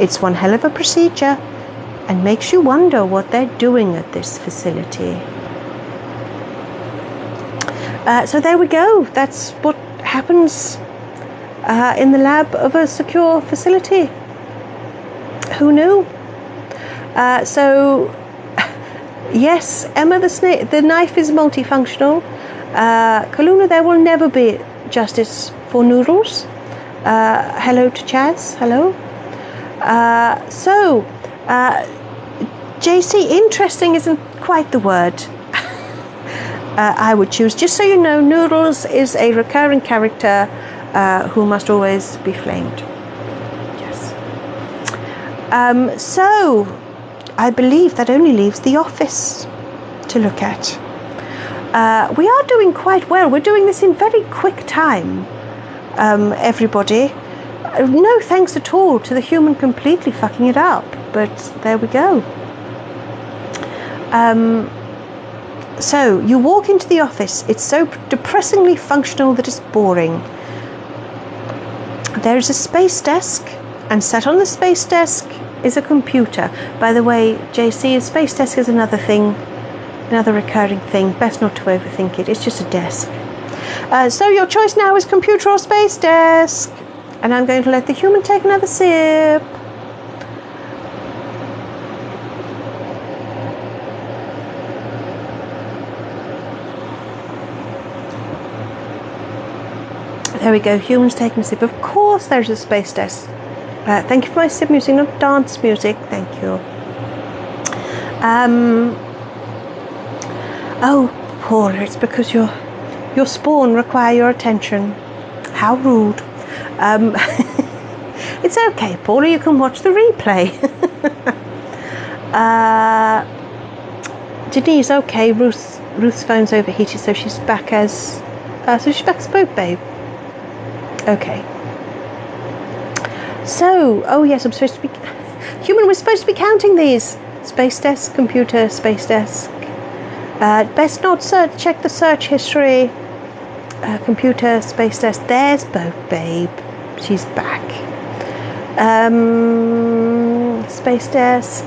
It's one hell of a procedure and makes you wonder what they're doing at this facility. So there we go. That's what happens in the lab of a secure facility. Who knew? Yes, Emma the knife is multifunctional. Kaluna, there will never be justice for noodles. Hello to Chaz. Hello. JC, interesting isn't quite the word I would choose. Just so you know, Noodles is a recurring character who must always be flamed. Yes. I believe that only leaves the office to look at. We are doing quite well. We're doing this in very quick time, everybody. No thanks at all to the human completely fucking it up, but there we go. So you walk into the office. It's so depressingly functional that it's boring. There is a space desk, and sat on the space desk is a computer. By the way, JC, a space desk is another thing, another recurring thing. Best not to overthink it. It's just a desk. So your choice now is computer or space desk. And I'm going to let the human take another sip. There we go, humans taking a sip. Of course there's a space desk. Thank you for my sip music, not dance music. Thank you. Oh, Paula, it's because your spawn require your attention. How rude. It's okay, Paula, you can watch the replay. Denise, okay, Ruth's phone's overheated, so she's back as boat babe. Okay. So, oh yes, I'm supposed to be human. We're supposed to be counting these. Space desk, computer, space desk. Best not check the search history. Computer, space desk. There's Boat Babe. She's back. Space desk.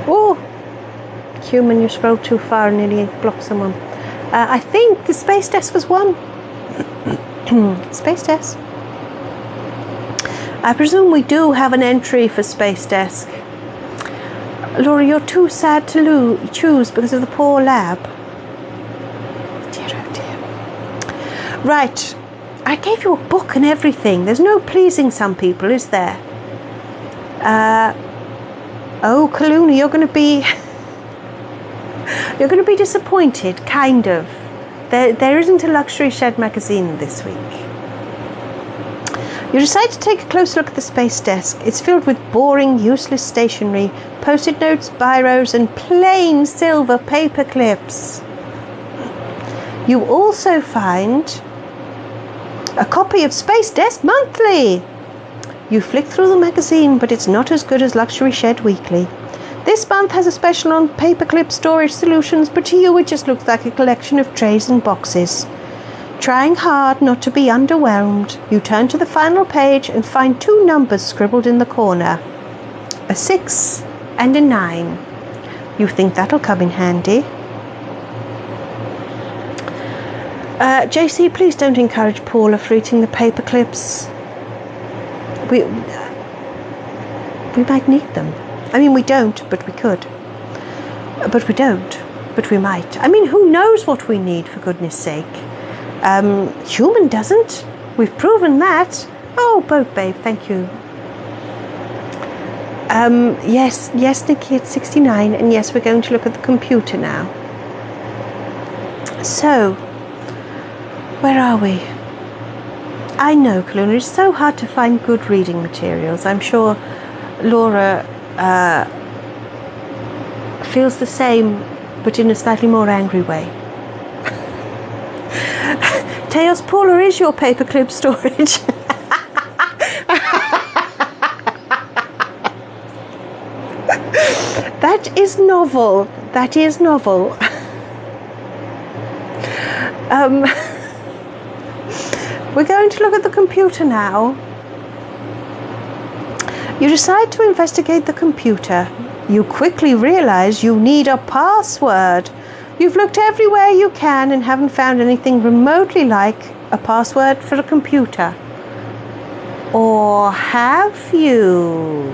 Oh, human, you scrolled too far and nearly blocked someone. I think the space desk was one. Space desk. I presume we do have an entry for space desk. Laura, you're too sad to choose because of the poor lab. Dear, oh dear. Right. I gave you a book and everything. There's no pleasing some people, is there? Oh, Kaluna, you're going to be... You're going to be disappointed, kind of. There isn't a Luxury Shed magazine this week. You decide to take a close look at the space desk. It's filled with boring, useless stationery, post-it notes, biros, and plain silver paper clips. You also find a copy of Space Desk Monthly. You flick through the magazine, but it's not as good as Luxury Shed Weekly. This month has a special on paperclip storage solutions, but to you it just looks like a collection of trays and boxes. Trying hard not to be underwhelmed, you turn to the final page and find 2 numbers scribbled in the corner. A 6 and a 9. You think that'll come in handy. JC, please don't encourage Paula for eating the paper clips. We might need them. I mean, we don't, but we could. But we don't, but we might. I mean, who knows what we need, for goodness sake. Human doesn't. We've proven that. Oh, Boat Babe, thank you. Yes, Nikki, it's 69, and yes, we're going to look at the computer now. So, where are we? I know, Kaluna, it's so hard to find good reading materials. I'm sure Laura feels the same, but in a slightly more angry way. Teos, Paula is your paperclip storage. That is novel. That is novel. We're going to look at the computer now. You decide to investigate the computer. You quickly realize you need a password. You've looked everywhere you can and haven't found anything remotely like a password for a computer. Or have you?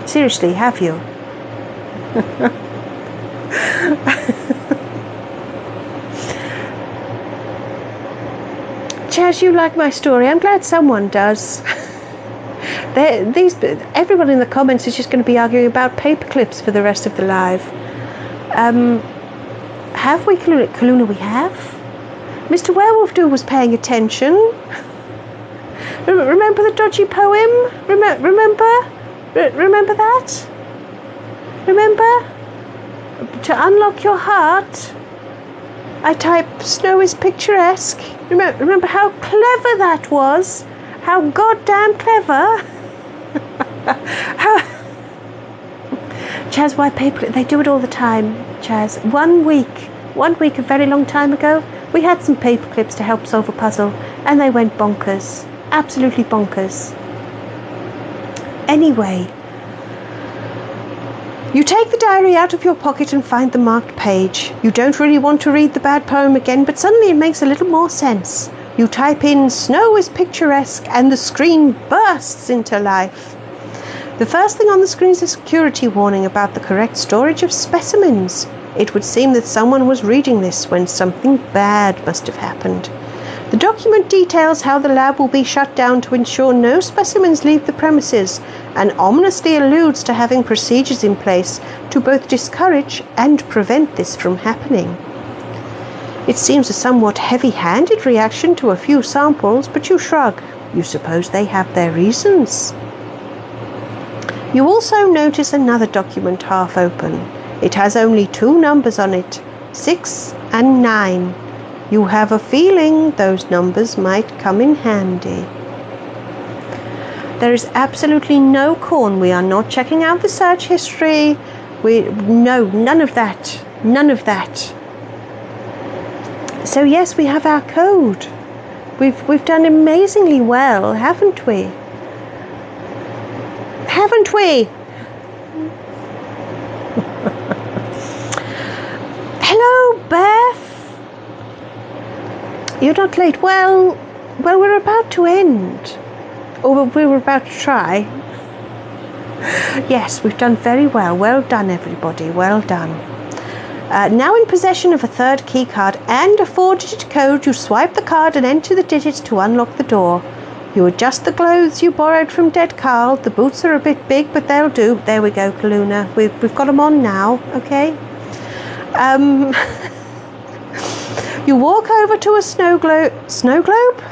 Seriously, have you? Chaz, you like my story. I'm glad someone does. Everyone in the comments is just going to be arguing about paper clips for the rest of the live. Have we, Kaluna? We have. Mr. Werewolf Dude was paying attention. Remember the dodgy poem? Remember that? Remember? To unlock your heart, I type snow is picturesque. Remember how clever that was? How goddamn clever. Chaz, why paper? They do it all the time, Chaz. One week, a very long time ago, we had some paper clips to help solve a puzzle, and they went bonkers. Absolutely bonkers. Anyway, you take the diary out of your pocket and find the marked page. You don't really want to read the bad poem again, but suddenly it makes a little more sense. You type in snow is picturesque and the screen bursts into life. The first thing on the screen is a security warning about the correct storage of specimens. It would seem that someone was reading this when something bad must have happened. The document details how the lab will be shut down to ensure no specimens leave the premises, and ominously alludes to having procedures in place to both discourage and prevent this from happening. It seems a somewhat heavy-handed reaction to a few samples, but you shrug. You suppose they have their reasons. You also notice another document half open. It has only 2 numbers on it, 6 and 9. You have a feeling those numbers might come in handy. There is absolutely no corn. We are not checking out the search history. No, none of that. None of that. So yes, we have our code. We've done amazingly well, haven't we? Haven't we? Hello, Beth. You're not late. Well, we're about to end. Or we were about to try. Yes, we've done very well. Well done, everybody. Well done. Now in possession of a third key card and a 4-digit code, you swipe the card and enter the digits to unlock the door. You adjust the clothes you borrowed from Dead Carl. The boots are a bit big, but they'll do. There we go, Kaluna. We've got them on now, okay? You walk over to a snow globe. Snow globe?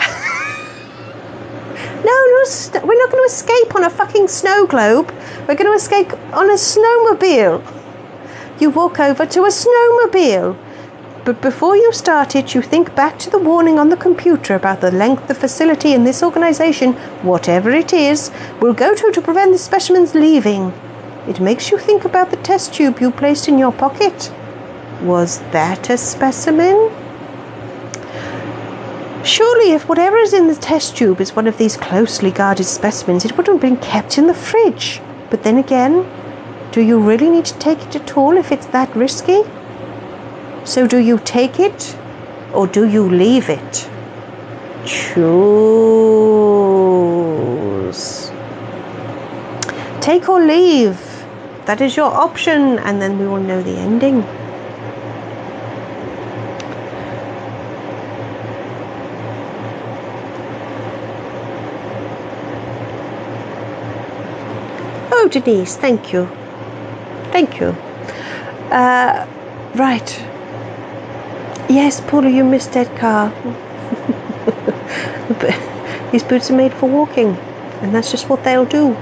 No, we're not going to escape on a fucking snow globe. We're going to escape on a snowmobile. You walk over to a snowmobile. But before you start it, you think back to the warning on the computer about the length of facility in this organization, whatever it is, will go to prevent the specimens leaving. It makes you think about the test tube you placed in your pocket. Was that a specimen? Surely if whatever is in the test tube is one of these closely guarded specimens, it would have been kept in the fridge. But then again, do you really need to take it at all if it's that risky? So do you take it or do you leave it? Choose. Take or leave. That is your option, and then we will know the ending. Oh, Denise, thank you. Thank you. Right. Yes, Paula, you missed Dead Carl. These boots are made for walking, and that's just what they'll do.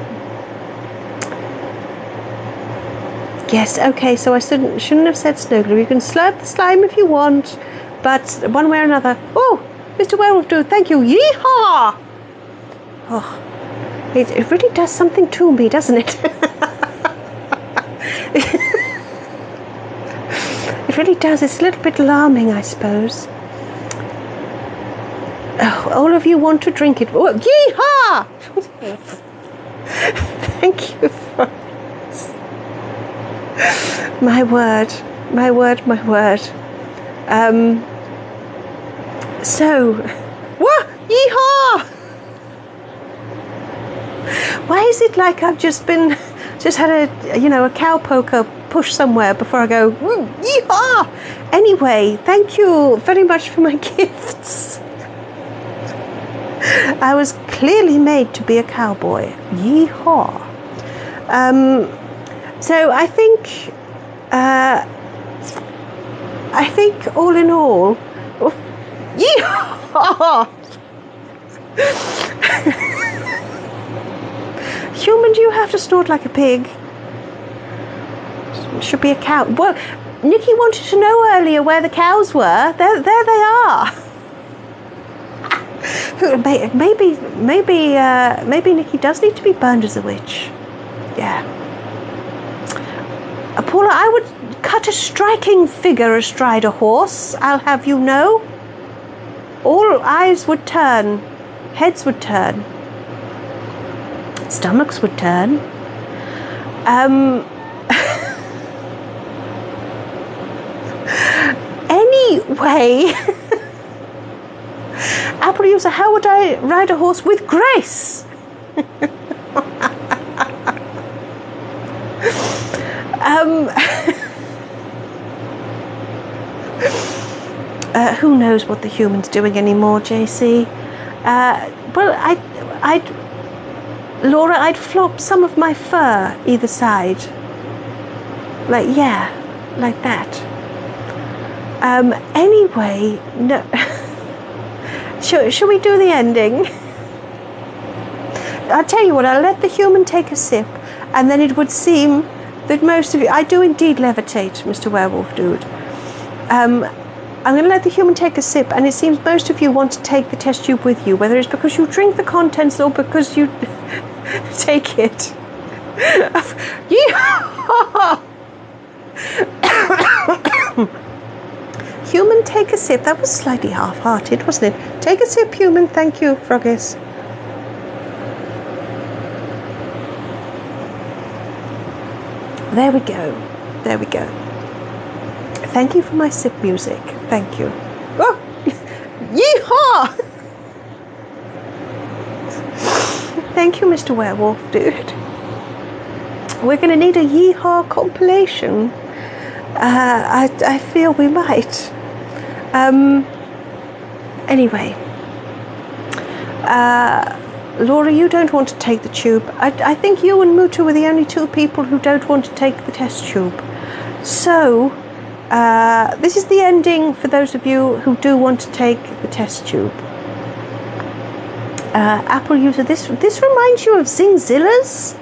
Yes, okay, so I shouldn't have said snow globe. You can slurp the slime if you want, but one way or another. Oh, Mr. Werewolf Dude, thank you. Yeehaw! Oh, it really does something to me, doesn't it? It really does. It's a little bit alarming, I suppose. Oh, all of you want to drink it. Oh, yeehaw! Thank you for this. My word. My word, my word. So, what? Yeehaw! Why is it like I've just had a cowpoker push somewhere before I go, yeehaw! Anyway, thank you very much for my gifts. I was clearly made to be a cowboy. Yeehaw. So I think all in all, yeehaw! Human, do you have to snort like a pig? Should be a cow. Well, Nikki wanted to know earlier where the cows were. There they are. Maybe Nikki does need to be burned as a witch. Yeah. Paula, I would cut a striking figure astride a horse, I'll have you know. All eyes would turn, heads would turn, stomachs would turn. Anyway, Apple user, how would I ride a horse with grace? Who knows what the human's doing anymore, JC? Well, Laura, I'd flop some of my fur either side. Like that. Anyway, no. Shall we do the ending? I'll tell you what, I'll let the human take a sip, and then it would seem that most of you... I do indeed levitate, Mr. Werewolf Dude. I'm going to let the human take a sip, and it seems most of you want to take the test tube with you, whether it's because you drink the contents or because you take it. Yeehaw! Human, take a sip. That was slightly half-hearted, wasn't it? Take a sip, human. Thank you, Froggies. There we go. There we go. Thank you for my sip music. Thank you. Oh, yeehaw! Thank you, Mr. Werewolf, dude. We're going to need a yeehaw compilation. I feel we might. Anyway. Laura, you don't want to take the tube. I think you and Mutu are the only two people who don't want to take the test tube. So, this is the ending for those of you who do want to take the test tube. Apple user, this reminds you of Zingzillas?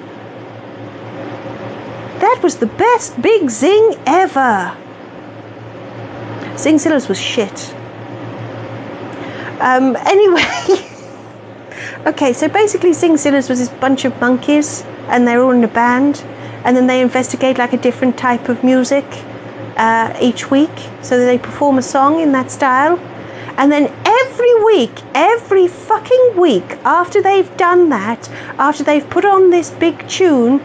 That was the best big zing ever. Zingzillas was shit. Anyway. Okay, so basically Zingzillas was this bunch of monkeys, and they're all in a band, and then they investigate like a different type of music each week, so that they perform a song in that style. And then every fucking week, after they've done that, after they've put on this big tune,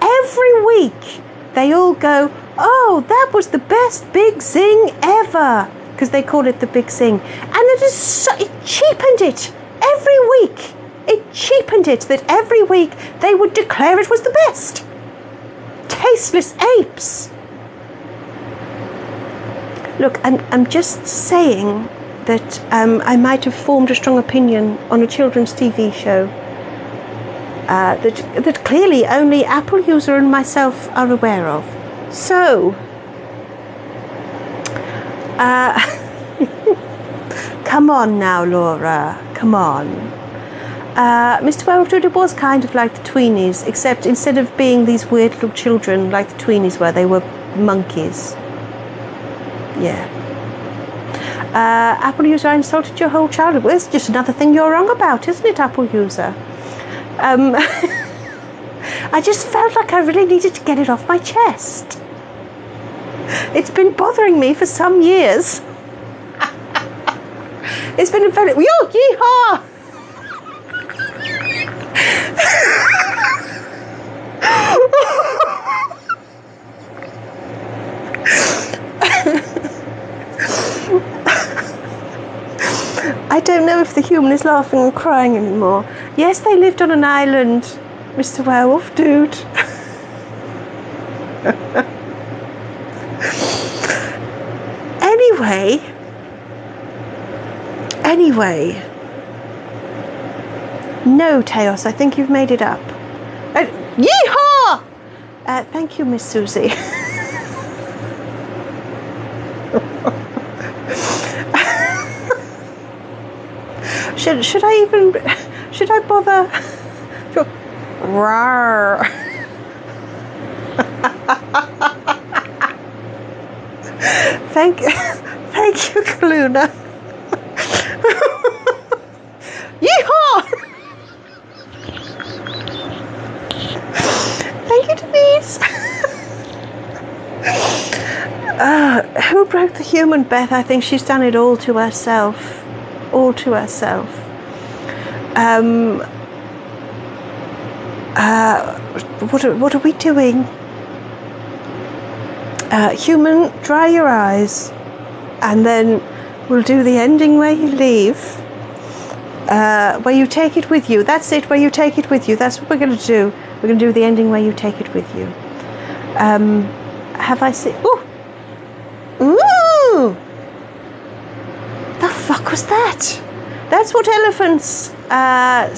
every week they all go, oh, that was the best big zing ever, because they call it the big zing. And it cheapened it every week. It cheapened it that every week they would declare it was the best. Tasteless apes. Look, I'm just saying that I might have formed a strong opinion on a children's TV show that clearly only Apple user and myself are aware of. So, come on now, Laura. Come on. Mr. Werewolf, it was kind of like the Tweenies, except instead of being these weird little children like the Tweenies were, they were monkeys. Yeah. Apple user, I insulted your whole childhood. Well, it's just another thing you're wrong about, isn't it, Apple user? I just felt like I really needed to get it off my chest. It's been bothering me for some years. It's been a very... Yo, yeehaw! I don't know if the human is laughing or crying anymore. Yes, they lived on an island, Mr. Werewolf, dude. Anyway. No, Teos, I think you've made it up. Yeehaw! Thank you, Miss Susie. Should I bother? Rawr. Thank you, Kaluna. Yeehaw! Thank you, Denise. Who broke the human, Beth? I think she's done it all to herself. All to herself. What are we doing? Human, dry your eyes, and then we'll do the ending where you leave. Where you take it with you. That's it, where you take it with you. That's what we're going to do. We're going to do the ending where you take it with you. Have I seen... Ooh! Ooh! The fuck was that? That's what elephants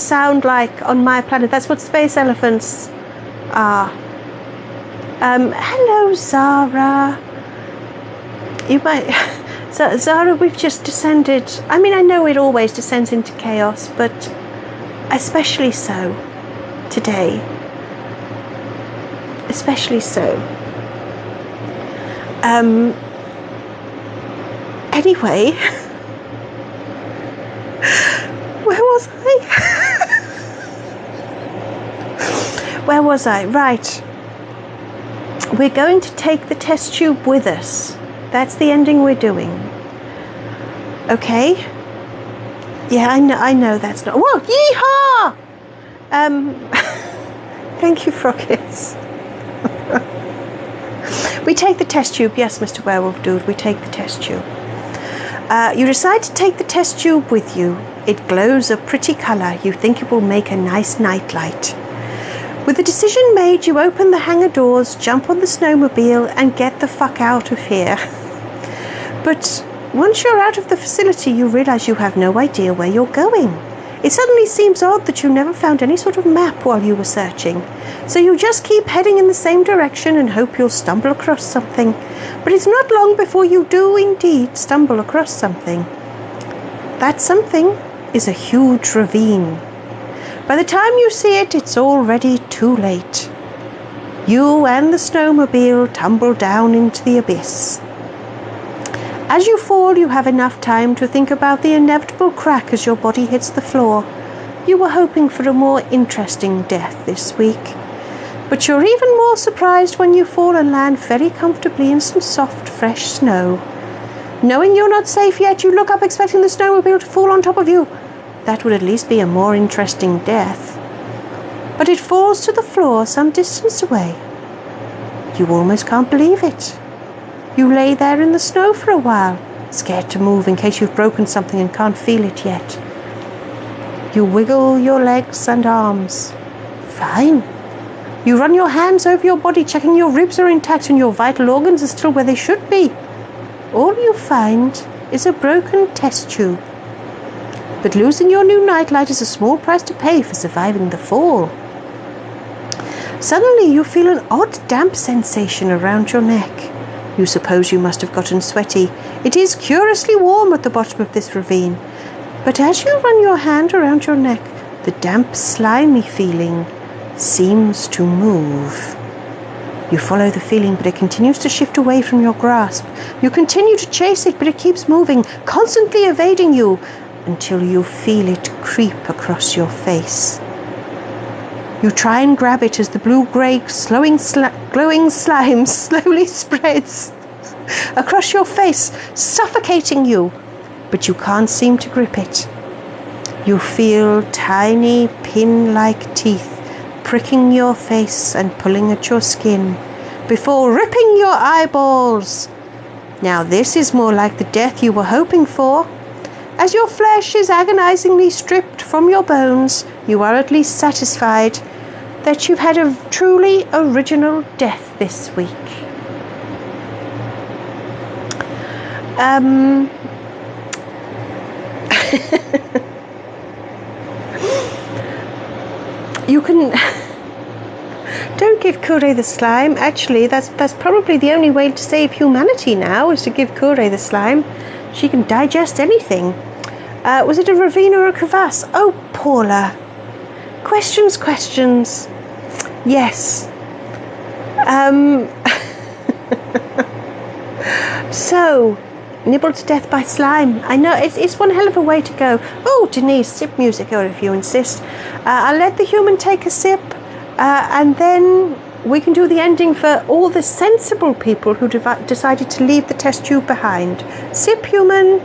sound like on my planet. That's what space elephants are. Hello, Zara. You might... Zara, we've just descended. I mean, I know it always descends into chaos, but especially so today. Especially so. Anyway, where was I? Where was I? Right. We're going to take the test tube with us. That's the ending we're doing. Okay? Yeah, I know that's not... Whoa, yeehaw! Thank you, Frockets. We take the test tube. Yes, Mr. Werewolf Dude, we take the test tube. You decide to take the test tube with you. It glows a pretty colour. You think it will make a nice nightlight. With the decision made, you open the hangar doors, jump on the snowmobile, and get the fuck out of here. But once you're out of the facility, you realise you have no idea where you're going. It suddenly seems odd that you never found any sort of map while you were searching. So you just keep heading in the same direction and hope you'll stumble across something. But it's not long before you do indeed stumble across something. That something is a huge ravine. By the time you see it, it's already too late. You and the snowmobile tumble down into the abyss. As you fall, you have enough time to think about the inevitable crack as your body hits the floor. You were hoping for a more interesting death this week. But you're even more surprised when you fall and land very comfortably in some soft, fresh snow. Knowing you're not safe yet, you look up expecting the snowmobile to fall on top of you. That would at least be a more interesting death. But it falls to the floor some distance away. You almost can't believe it. You lay there in the snow for a while, scared to move in case you've broken something and can't feel it yet. You wiggle your legs and arms. Fine. You run your hands over your body, checking your ribs are intact and your vital organs are still where they should be. All you find is a broken test tube. But losing your new nightlight is a small price to pay for surviving the fall. Suddenly you feel an odd damp sensation around your neck. You suppose you must have gotten sweaty. It is curiously warm at the bottom of this ravine. But as you run your hand around your neck, the damp, slimy feeling seems to move. You follow the feeling, but it continues to shift away from your grasp. You continue to chase it, but it keeps moving, constantly evading you, until you feel it creep across your face. You try and grab it as the blue-grey glowing slime slowly spreads across your face, suffocating you, but you can't seem to grip it. You feel tiny pin-like teeth pricking your face and pulling at your skin before ripping your eyeballs. Now this is more like the death you were hoping for. As your flesh is agonizingly stripped from your bones, you are at least satisfied that you've had a truly original death this week. You can... Don't give Kure the slime. Actually, that's probably the only way to save humanity now, is to give Kure the slime. She can digest anything. Was it a ravine or a crevasse? Oh, Paula. Questions. Yes. So, nibbled to death by slime. I know, it's one hell of a way to go. Oh, Denise, sip music, or if you insist. I'll let the human take a sip, and then we can do the ending for all the sensible people who decided to leave the test tube behind. Sip, human.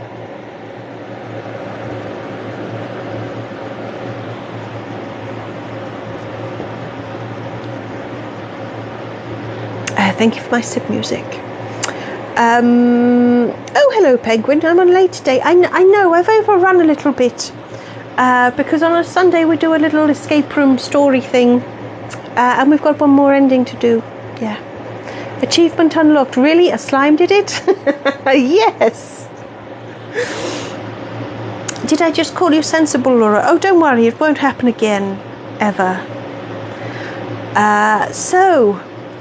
Thank you for my sip music. Oh, hello, Penguin. I'm on late today. I know, I've overrun a little bit. Because on a Sunday we do a little escape room story thing. And we've got one more ending to do. Yeah. Achievement unlocked. Really? A slime did it? Yes. Did I just call you sensible, Laura? Oh, don't worry. It won't happen again. Ever. So...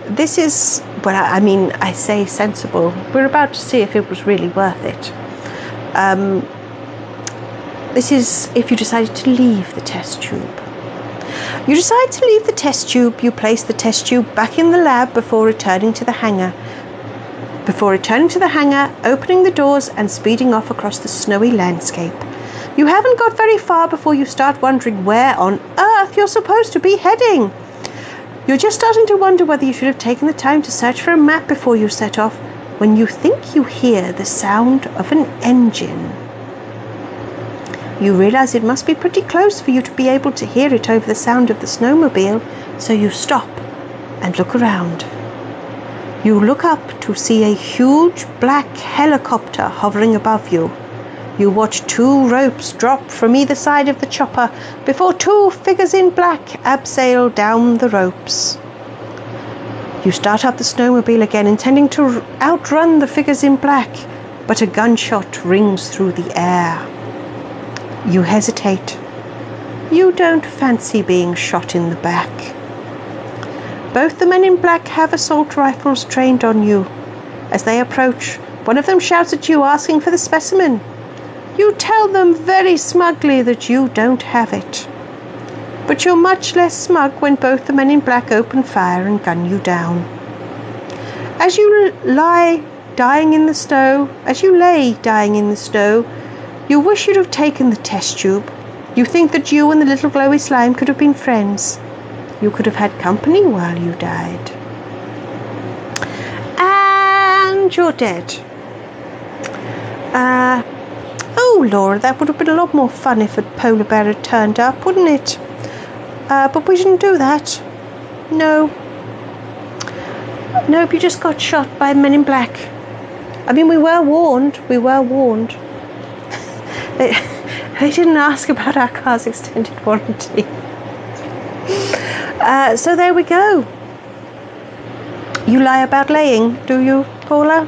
This is, well, I mean, I say sensible. We're about to see if it was really worth it. This is if you decided to leave the test tube. You decide to leave the test tube. You place the test tube back in the lab before returning to the hangar. before returning to the hangar, opening the doors and speeding off across the snowy landscape. You haven't got very far before you start wondering where on earth you're supposed to be heading. You're just starting to wonder whether you should have taken the time to search for a map before you set off, when you think you hear the sound of an engine. You realize it must be pretty close for you to be able to hear it over the sound of the snowmobile, so you stop and look around. You look up to see a huge black helicopter hovering above you. You watch 2 ropes drop from either side of the chopper before 2 figures in black abseil down the ropes. You start up the snowmobile again, intending to outrun the figures in black, but a gunshot rings through the air. You hesitate. You don't fancy being shot in the back. Both the men in black have assault rifles trained on you. As they approach, one of them shouts at you, asking for the specimen. You tell them very smugly that you don't have it. But you're much less smug when both the men in black open fire and gun you down. As you lay dying in the snow, you wish you'd have taken the test tube. You think that you and the little glowy slime could have been friends. You could have had company while you died. And you're dead. Oh, Laura, that would have been a lot more fun if a polar bear had turned up, wouldn't it? But we didn't do that. No. Nope, you just got shot by men in black. I mean, we were warned. They didn't ask about our car's extended warranty. So there we go. You lie about laying, do you, Paula?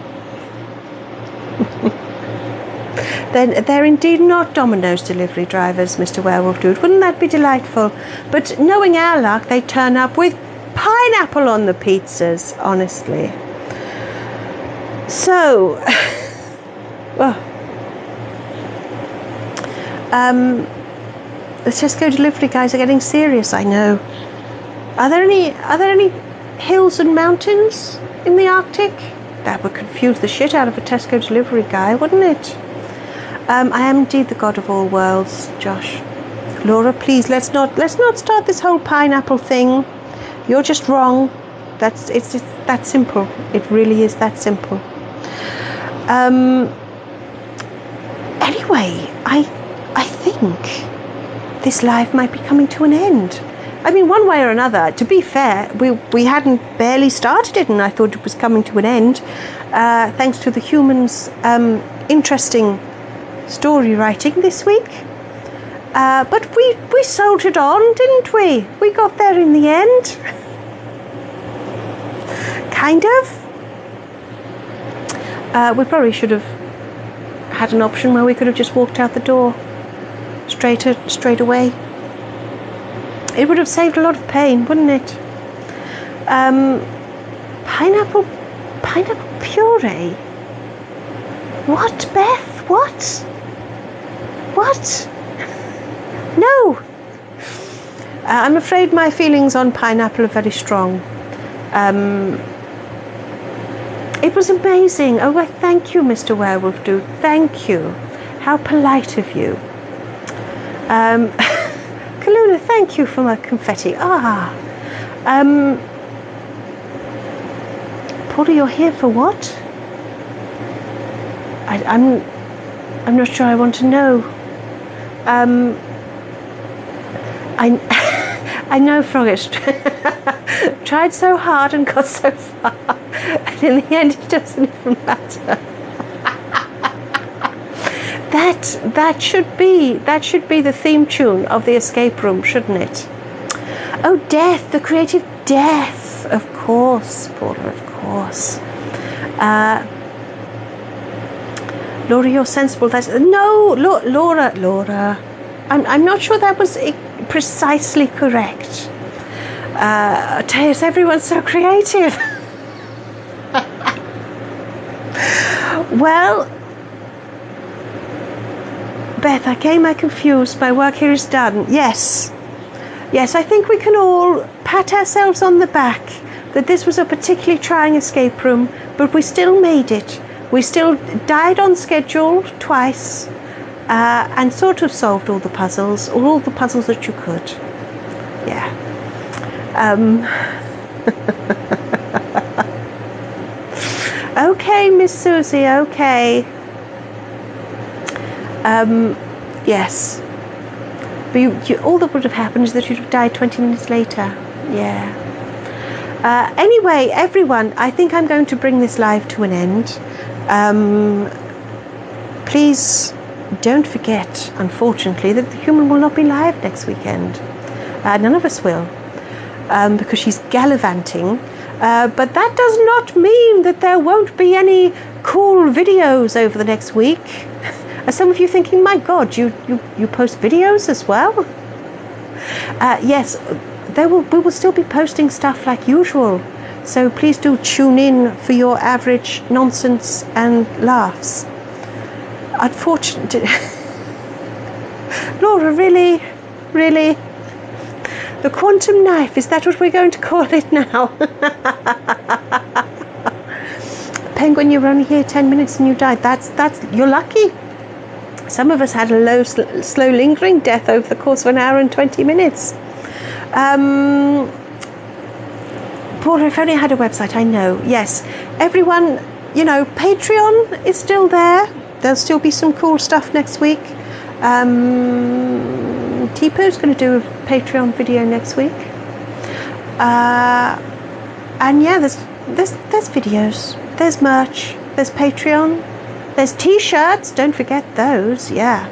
They're indeed not Domino's delivery drivers, Mr. Werewolf Dude. Wouldn't that be delightful? But knowing our luck, they turn up with pineapple on the pizzas, honestly. So, the Tesco delivery guys are getting serious, I know. Are there any hills and mountains in the Arctic? That would confuse the shit out of a Tesco delivery guy, wouldn't it? I am indeed the god of all worlds, Josh. Laura, please, let's not start this whole pineapple thing. You're just wrong. It's that simple. It really is that simple. Anyway, I think this life might be coming to an end. I mean, one way or another, to be fair, we hadn't barely started it, and I thought it was coming to an end, thanks to the humans' interesting story writing this week. But we soldiered on, didn't we? We got there in the end. Kind of. We probably should have had an option where we could have just walked out the door straight away. It would have saved a lot of pain, wouldn't it? Pineapple puree? What, Beth? What? No! I'm afraid my feelings on pineapple are very strong. It was amazing. Oh, well, thank you, Mr. Werewolf Dude. Thank you. How polite of you. Kaluna, thank you for my confetti. Paula, you're here for what? I'm not sure I want to know. I know Froggish tried so hard and got so far, and in the end it doesn't even matter. That should be the theme tune of the escape room, shouldn't it? Oh, death, the creative death. Of course, Paula, of course. Laura, you're sensible. No, Laura. I'm not sure that was precisely correct. Teus, everyone's so creative. Well, Beth, I'm confused. My work here is done. Yes, I think we can all pat ourselves on the back that this was a particularly trying escape room, but we still made it. We still died on schedule twice, and sort of solved all the puzzles that you could. Yeah. Okay, Miss Susie, okay. Yes. But all that would have happened is that you'd have died 20 minutes later. Yeah. Anyway, everyone, I think I'm going to bring this live to an end. Please don't forget, unfortunately, that The Human will not be live next weekend. None of us will, because she's gallivanting. But that does not mean that there won't be any cool videos over the next week. Are some of you thinking, my God, you post videos as well? Yes, we will still be posting stuff like usual. So please do tune in for your average nonsense and laughs. Unfortunately, Laura, really? The quantum knife, is that what we're going to call it now? Penguin, you were only here 10 minutes and you died. That's you're lucky. Some of us had a low, slow, lingering death over the course of an hour and 20 minutes. Paula, if only I had a website, I know. Yes, everyone, Patreon is still there. There'll still be some cool stuff next week. Tipo's going to do a Patreon video next week. And yeah, there's videos, there's merch, there's Patreon, there's t-shirts, don't forget those, yeah.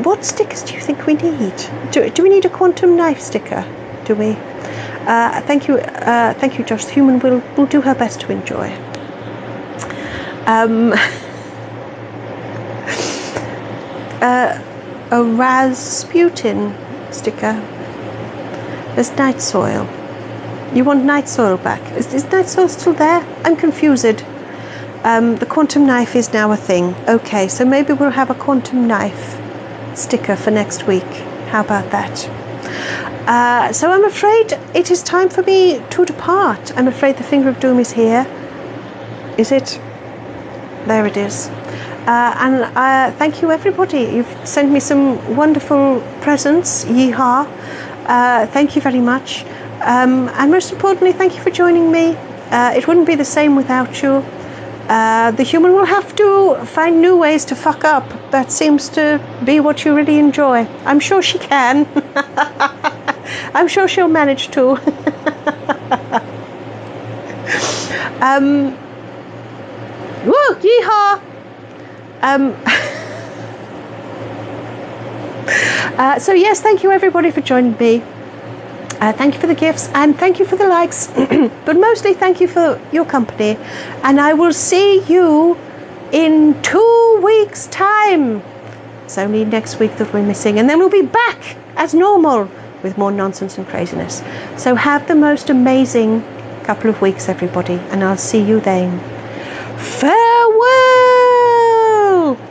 What stickers do you think we need? Do we need a quantum knife sticker? Do we? Thank you, Josh. The Human will do her best to enjoy. A Rasputin sticker. There's Night Soil. You want Night Soil back? Is Night Soil still there? I'm confused. The quantum knife is now a thing. Okay, so maybe we'll have a quantum knife sticker for next week. How about that? So I'm afraid it is time for me to depart. I'm afraid the Finger of Doom is here. Is it? There it is. And thank you, everybody. You've sent me some wonderful presents. Yeehaw. Thank you very much. And most importantly, thank you for joining me. It wouldn't be the same without you. The Human will have to find new ways to fuck up. That seems to be what you really enjoy. I'm sure she can. I'm sure she'll manage to. Woo, yeehaw! So yes, thank you everybody for joining me. Thank you for the gifts and thank you for the likes, but mostly thank you for your company, and I will see you in 2 weeks' time. It's only next week that we're missing, and then we'll be back as normal with more nonsense and craziness. So have the most amazing couple of weeks, everybody, and I'll see you then. Farewell.